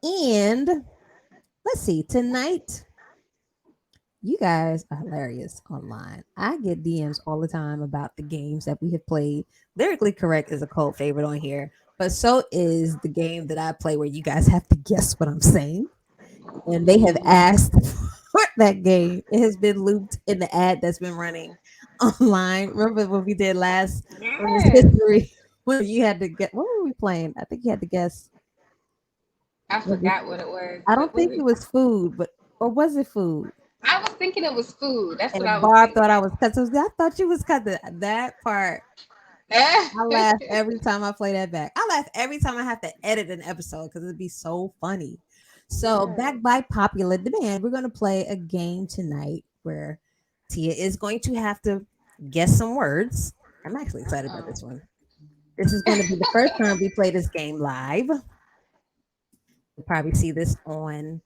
Speaker 2: And let's see, tonight you guys are hilarious online. I get DMs all the time about the games that we have played. Lyrically Correct is a cult favorite on here, but so is the game that I play where you guys have to guess what I'm saying. And they have asked for that game. It has been looped in the ad that's been running online. Remember what we did last Women's
Speaker 3: Yes.
Speaker 2: History when you had to get what were we playing? I think you had to guess.
Speaker 3: I
Speaker 2: Was it-
Speaker 3: forgot what it was,
Speaker 2: I
Speaker 3: but
Speaker 2: don't think it was food, but or was it food?
Speaker 3: I was thinking it was food. That's what I
Speaker 2: And
Speaker 3: was
Speaker 2: Barb thought I
Speaker 3: thinking.
Speaker 2: was cut. So I thought you was cut. That part, I laugh every time I play that back. I laugh every time I have to edit an episode because it'd be so funny. So,
Speaker 3: Yeah.
Speaker 2: back by popular demand, we're going to play a game tonight where Tia is going to have to guess some words. I'm actually excited about
Speaker 3: Oh.
Speaker 2: this one. This is going to be the first time we play this game live. You'll probably see this on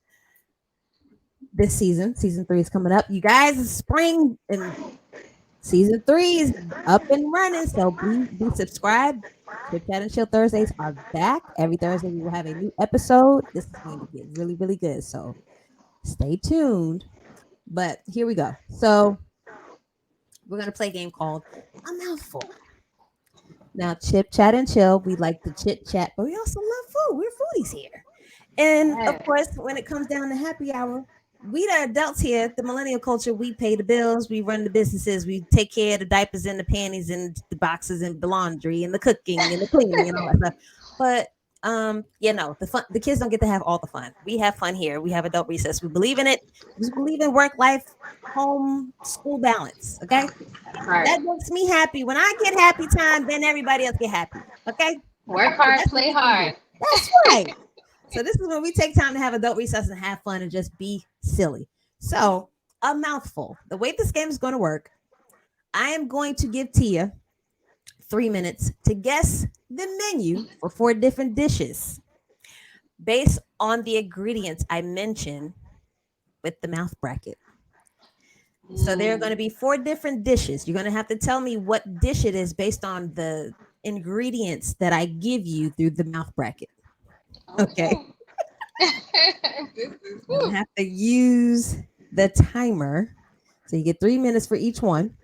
Speaker 2: this season. Season 3 is coming up. You guys, it's spring and season 3 is up and running. So be subscribed. Chip Chat and Chill Thursdays are back. Every Thursday we will have a new episode. This is going to get really, really good. So stay tuned. But here we go. So we're gonna play a game called A Mouthful. Now, Chip Chat and Chill, we like to chit chat, but we also love food. We're foodies here. And of
Speaker 3: Yes.
Speaker 2: course, when it comes down to happy hour, we the adults here, the millennial culture, we pay the bills, we run the businesses, we take care of the diapers and the panties and the boxes and the laundry and the cooking and the cleaning and all that stuff. But the fun the kids don't get to have all the fun. We have fun here. We have adult recess. We believe in it. We believe in work life, home, school balance. Okay.
Speaker 3: Right.
Speaker 2: That makes me happy. When I get happy time, then everybody else get happy. Okay.
Speaker 3: Work
Speaker 2: So
Speaker 3: hard,
Speaker 2: that's what
Speaker 3: play
Speaker 2: we're gonna do.
Speaker 3: hard.
Speaker 2: That's right. So this is when we take time to have adult recess and have fun and just be silly. So a mouthful. The way this game is going to work, I am going to give Tia 3 minutes to guess the menu for 4 different dishes based on the ingredients I mentioned with the mouth bracket. So there are going to
Speaker 3: Mm.
Speaker 2: be 4 different dishes. You're going to have to tell me what dish it is based on the ingredients that I give you through the mouth bracket. Okay.
Speaker 3: Okay. This is
Speaker 2: I'm
Speaker 3: woo.
Speaker 2: gonna have to use the timer. So you get 3 minutes for each one.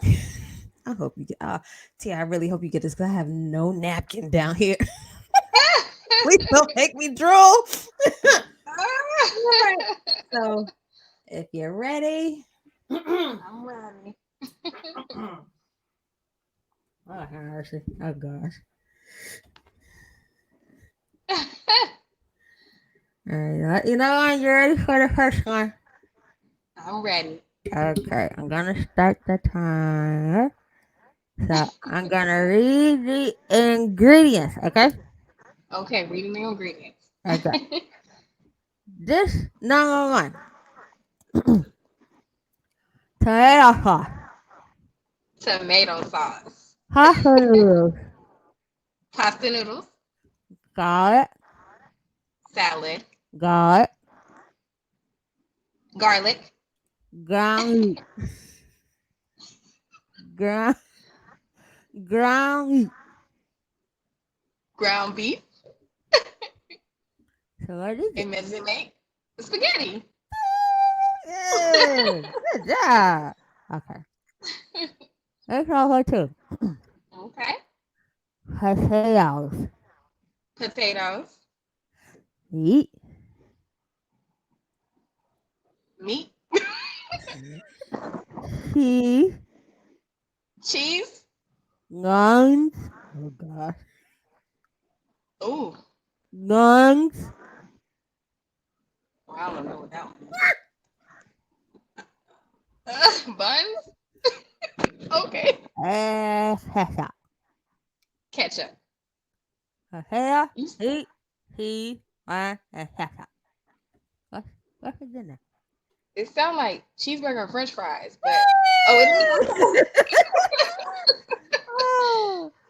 Speaker 2: I hope you get T, I really hope you get this because I have no napkin down here. Please don't make me drool. All right. So if you're ready. Oh
Speaker 3: I'm ready.
Speaker 2: gosh. Oh gosh. All right. Are you ready for the first one?
Speaker 3: I'm ready.
Speaker 2: Okay, I'm gonna start the timer. So I'm gonna read the ingredients. Okay.
Speaker 3: Okay, reading the ingredients.
Speaker 2: Okay. This number one, tomato sauce,
Speaker 3: Tomato sauce,
Speaker 2: pasta noodles,
Speaker 3: pasta noodles,
Speaker 2: garlic,
Speaker 3: salad,
Speaker 2: garlic,
Speaker 3: Garlic.
Speaker 2: ground, ground, ground.
Speaker 3: Ground beef.
Speaker 2: So what is it?
Speaker 3: And does it make spaghetti?
Speaker 2: Yeah, good job. Okay, let's try her too.
Speaker 3: Okay.
Speaker 2: Potatoes.
Speaker 3: Potatoes.
Speaker 2: Meat.
Speaker 3: Meat.
Speaker 2: Cheese.
Speaker 3: Cheese.
Speaker 2: Guns. Oh gosh.
Speaker 3: Ooh.
Speaker 2: Guns.
Speaker 3: Well, I don't know what that one is. Buns. Okay.
Speaker 2: Ketchup.
Speaker 3: Ketchup.
Speaker 2: Potato.
Speaker 3: You,
Speaker 2: Meat. Cheese. And ketchup. What's in there?
Speaker 3: it sounds like cheeseburger and French fries, but oh, it is.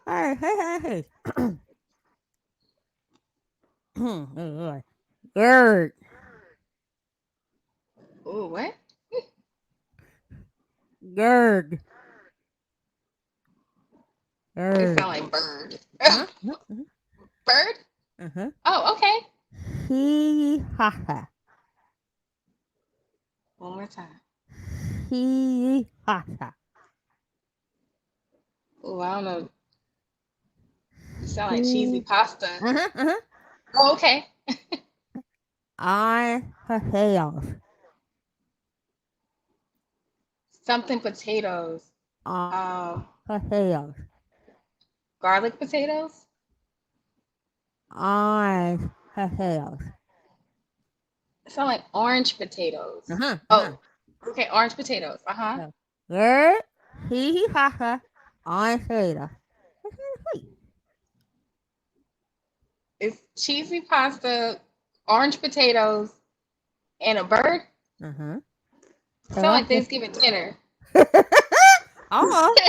Speaker 2: Oh, hey. Bird.
Speaker 3: Ooh, what?
Speaker 2: Gurg.
Speaker 3: It
Speaker 2: Gurg.
Speaker 3: sounds like bird.
Speaker 2: Uh-huh.
Speaker 3: Bird?
Speaker 2: Uh-huh.
Speaker 3: Oh, okay.
Speaker 2: Hee-ha-ha.
Speaker 3: One more time.
Speaker 2: Hee-ha-ha.
Speaker 3: Oh, I don't know. You sound like cheesy
Speaker 2: Hee.
Speaker 3: pasta.
Speaker 2: Uh-huh.
Speaker 3: Oh, okay.
Speaker 2: I potatoes.
Speaker 3: Something potatoes.
Speaker 2: I potatoes.
Speaker 3: Garlic potatoes.
Speaker 2: I potatoes.
Speaker 3: It sound like orange potatoes.
Speaker 2: Uh-huh.
Speaker 3: Oh, okay. Orange potatoes. Uh-huh.
Speaker 2: Gurg. Hee-ha-ha. I potatoes.
Speaker 3: It's cheesy pasta, orange potatoes, and a bird.
Speaker 2: Uh-huh.
Speaker 3: Sound like Thanksgiving dinner.
Speaker 2: Almost.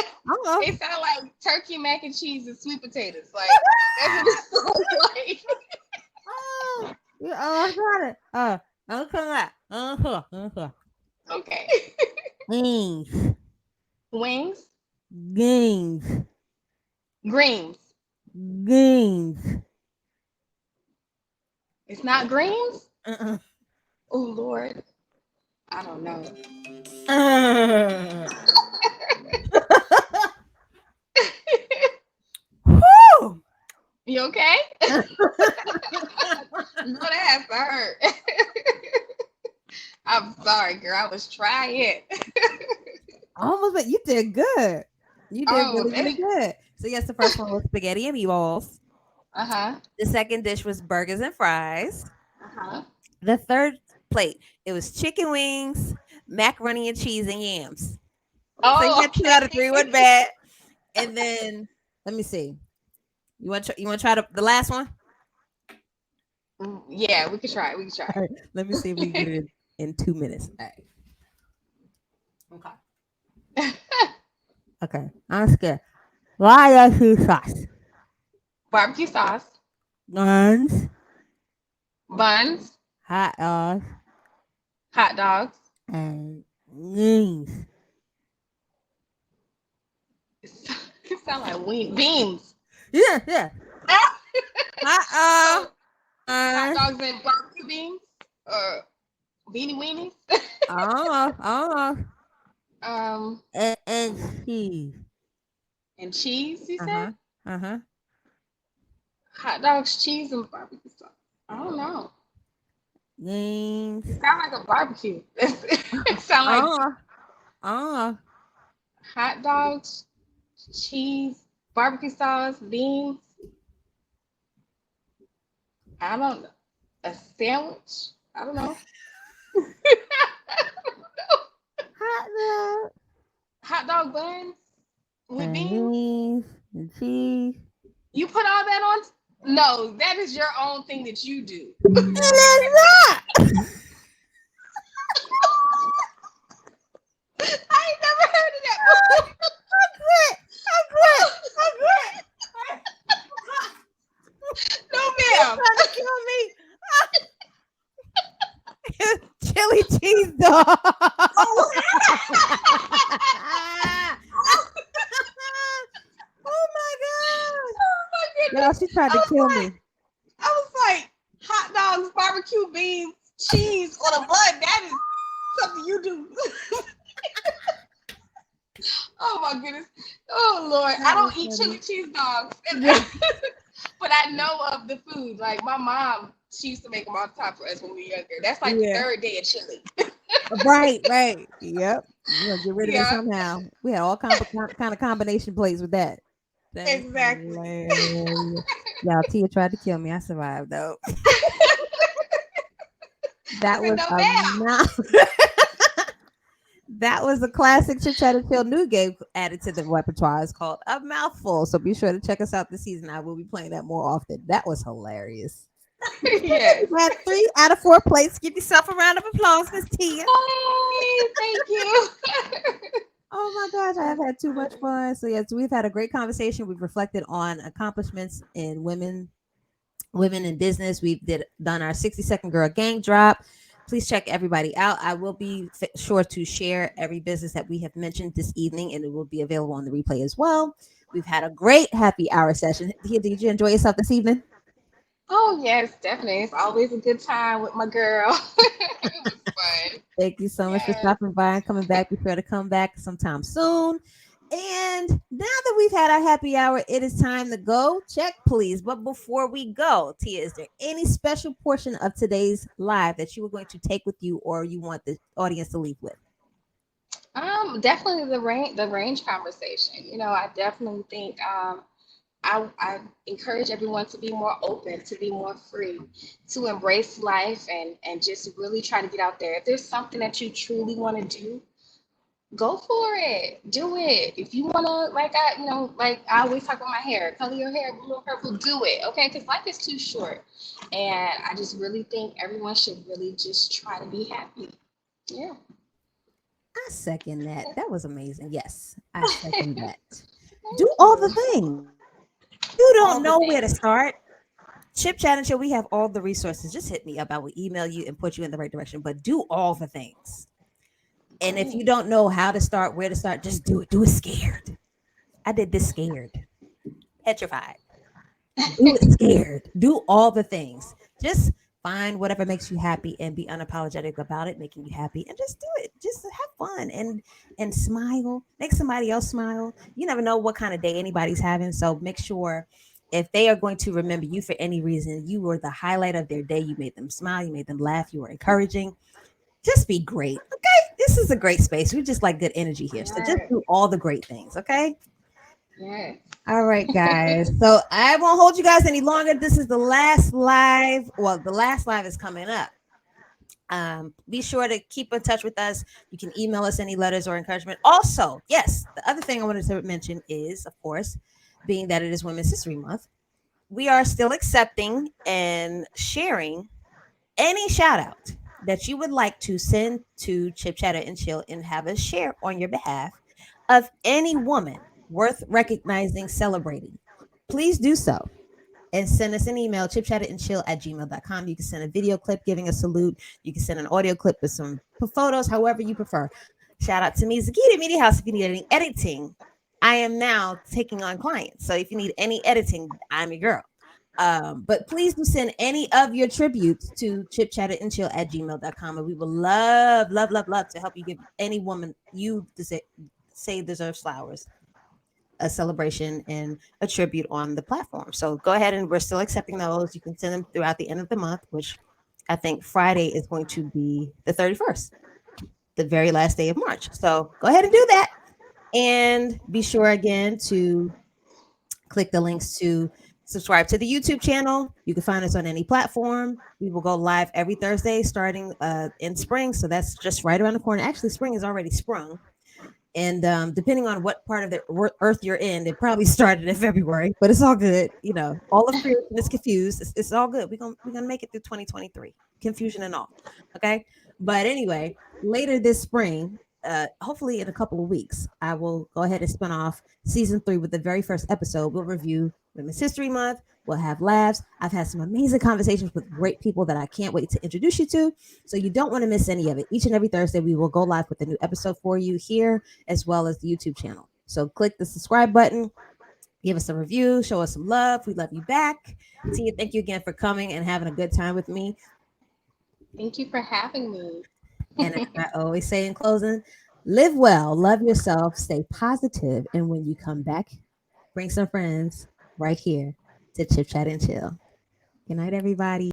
Speaker 3: It sound like turkey, mac and cheese, and sweet potatoes. Like that's what it sounds like.
Speaker 2: Oh, you almost got it. Okay.
Speaker 3: Okay.
Speaker 2: Beans.
Speaker 3: Wings,
Speaker 2: Greens.
Speaker 3: greens.
Speaker 2: Greens.
Speaker 3: It's not greens.
Speaker 2: Uh-uh.
Speaker 3: Oh Lord, I don't know.
Speaker 2: Whew.
Speaker 3: You okay? No, that has to hurt. I'm sorry, girl. I was trying.
Speaker 2: Almost, but you did good. You did
Speaker 3: Oh,
Speaker 2: really good. So yes, the first one was spaghetti and meatballs.
Speaker 3: Uh-huh.
Speaker 2: The second dish was burgers and fries.
Speaker 3: Uh-huh.
Speaker 2: The third plate, it was chicken wings, macaroni and cheese, and yams. So you
Speaker 3: Oh,
Speaker 2: got 2 out of 3, wasn't bad. And then let me see. You want to try the last one?
Speaker 3: Yeah, we could try. We could
Speaker 2: All
Speaker 3: try.
Speaker 2: right, let me see if we can get it in 2 minutes. All right. Okay. I'm scared. Why sauce?
Speaker 3: Barbecue sauce,
Speaker 2: Guns,
Speaker 3: buns,
Speaker 2: hot dogs,
Speaker 3: hot dogs.
Speaker 2: and wings.
Speaker 3: It sounds like beans.
Speaker 2: Yeah.
Speaker 3: So, hot
Speaker 2: Uh,
Speaker 3: dogs and barbecue beans, or beanie weenies.
Speaker 2: almost.
Speaker 3: um,
Speaker 2: And cheese.
Speaker 3: and cheese. You said
Speaker 2: Uh-huh.
Speaker 3: hot dogs, cheese, and barbecue sauce. I don't know.
Speaker 2: Wings.
Speaker 3: It sounds like a barbecue. It sounds like hot dogs, cheese, barbecue sauce, beans. I don't know. A sandwich. I don't know.
Speaker 2: Hot dog.
Speaker 3: Hot dog buns with
Speaker 2: And
Speaker 3: beans.
Speaker 2: wings. And cheese.
Speaker 3: You put all that on? No, that is your own thing that you do.
Speaker 2: And it's not.
Speaker 3: I ain't never heard of that before. No, ma'am.
Speaker 2: Trying to kill me. Chili cheese dog.
Speaker 3: Oh,
Speaker 2: Oh my god.
Speaker 3: oh my
Speaker 2: Y'all,
Speaker 3: goodness.
Speaker 2: she tried
Speaker 3: I
Speaker 2: to
Speaker 3: was
Speaker 2: kill
Speaker 3: like,
Speaker 2: me.
Speaker 3: I was like, hot dogs, barbecue beans, cheese on a bun. That is something you do. Oh my goodness. Oh Lord. I
Speaker 2: That was
Speaker 3: don't eat chili
Speaker 2: funny.
Speaker 3: cheese dogs.
Speaker 2: Yeah.
Speaker 3: But I know of the food. Like my mom, she used to make them all the time for us when we were younger. That's like the
Speaker 2: Yeah.
Speaker 3: third day of chili.
Speaker 2: Right, right. Yep. We're gonna get rid of it
Speaker 3: Yeah,
Speaker 2: somehow. We had all kind of combination plays with that. That is
Speaker 3: exactly.
Speaker 2: hilarious. Y'all, Tia tried to kill me. I survived though.
Speaker 3: I
Speaker 2: That
Speaker 3: said,
Speaker 2: was
Speaker 3: no,
Speaker 2: a
Speaker 3: ma'am.
Speaker 2: mouth. That was a classic Chit Chat and Chill new game added to the repertoire. It's called A Mouthful. So be sure to check us out this season. I will be playing that more often. That was hilarious.
Speaker 3: Yes.
Speaker 2: You had 3 out of 4 plates. Give yourself a round of applause, Miss Tia.
Speaker 3: Hey, thank you.
Speaker 2: Oh my gosh, I have had too much fun. So yes, we've had a great conversation. We've reflected on accomplishments in women in business. We've done our 60-second girl gang drop. Please check everybody out. I will be sure to share every business that we have mentioned this evening, and it will be available on the replay as well. We've had a great happy hour session. Did you enjoy yourself this evening?
Speaker 3: Oh yes, definitely. It's always a good time with my girl. It was fun.
Speaker 2: Thank you so much for
Speaker 3: Yes.
Speaker 2: stopping by and coming back. Be sure to come back sometime soon. And now that we've had our happy hour, it is time to go. Check, please. But before we go, Tia, is there any special portion of today's live that you were going to take with you or you want the audience to leave with?
Speaker 3: Definitely the range conversation. I definitely think I encourage everyone to be more open, to be more free, to embrace life and just really try to get out there. If there's something that you truly want to do, go for it. Do it. If you wanna, like I always talk about my hair, color your hair blue or purple, do it. Okay, because life is too short. And I just really think everyone should really just try to be happy. Yeah.
Speaker 2: I second that. That was amazing. Yes, I second that.
Speaker 3: Thank
Speaker 2: Do all the
Speaker 3: you.
Speaker 2: things. You don't
Speaker 3: All the
Speaker 2: know where to
Speaker 3: things.
Speaker 2: start. Chip Chat and Chill, we have all the resources. Just hit me up. I will email you and put you in the right direction. But do all the things. And if you
Speaker 3: Great.
Speaker 2: don't know how to start, where to start, just do it. Do it scared. I did this scared, petrified. Do it scared. Do all the things. Just find whatever makes you happy and be unapologetic about it, making you happy, and just do it. Just have fun and smile. Make somebody else smile. You never know what kind of day anybody's having, so make sure if they are going to remember you for any reason, you were the highlight of their day. You made them smile. You made them laugh. You were encouraging. Just be great. Okay, this is a great space. We just like good energy here, so just
Speaker 3: Yes.
Speaker 2: do all the great things. Okay.
Speaker 3: Yes.
Speaker 2: All right, guys. So I won't hold you guys any longer. This is the last live. Well, the last live is coming up. Be sure to keep in touch with us. You can email us any letters or encouragement. Also, yes, the other thing I wanted to mention is, of course, being that it is Women's History Month, we are still accepting and sharing any shout out that you would like to send to Chip Chatter and Chill and have us share on your behalf of any woman worth recognizing, celebrating. Please do so and send us an email, chipchatterandchill@gmail.com. You can send a video clip giving a salute. You can send an audio clip with some photos, however you prefer. Shout out to me, Zakita Media House. If you need any editing, I am now taking on clients. So if you need any editing, I'm your girl. But please do send any of your tributes to chipchatterandchill@gmail.com. And we will love, love, love, love to help you give any woman you say deserves flowers a celebration and a tribute on the platform. So go ahead and we're still accepting those. You can send them throughout the end of the month, which I think Friday is going to be the 31st, the very last day of March. So go ahead and do that. And be sure again to click the links to subscribe to the YouTube channel. You can find us on any platform. We will go live every Thursday starting in spring. So that's just right around the corner. Actually, spring is already sprung. And depending on what part of the earth you're in, it probably started in February, but it's all good. You know, all of creation is confused. It's all good. We're gonna make it through 2023, confusion and all. Okay. But anyway, later this spring, hopefully in a couple of weeks, I will go ahead and spin off season 3 with the very first episode. We'll review Women's History Month. We'll have laughs. I've had some amazing conversations with great people that I can't wait to introduce you to. So you don't want to miss any of it. Each and every Thursday, we will go live with a new episode for you here, as well as the YouTube channel. So click the subscribe button, give us a review, show us some love. We love you back. Tia, thank you again for coming and having a good time with me.
Speaker 3: Thank you for having me.
Speaker 2: And as I always say in closing, live well, love yourself, stay positive, and when you come back, bring some friends right here to Chip Chat and Chill. Good night, everybody.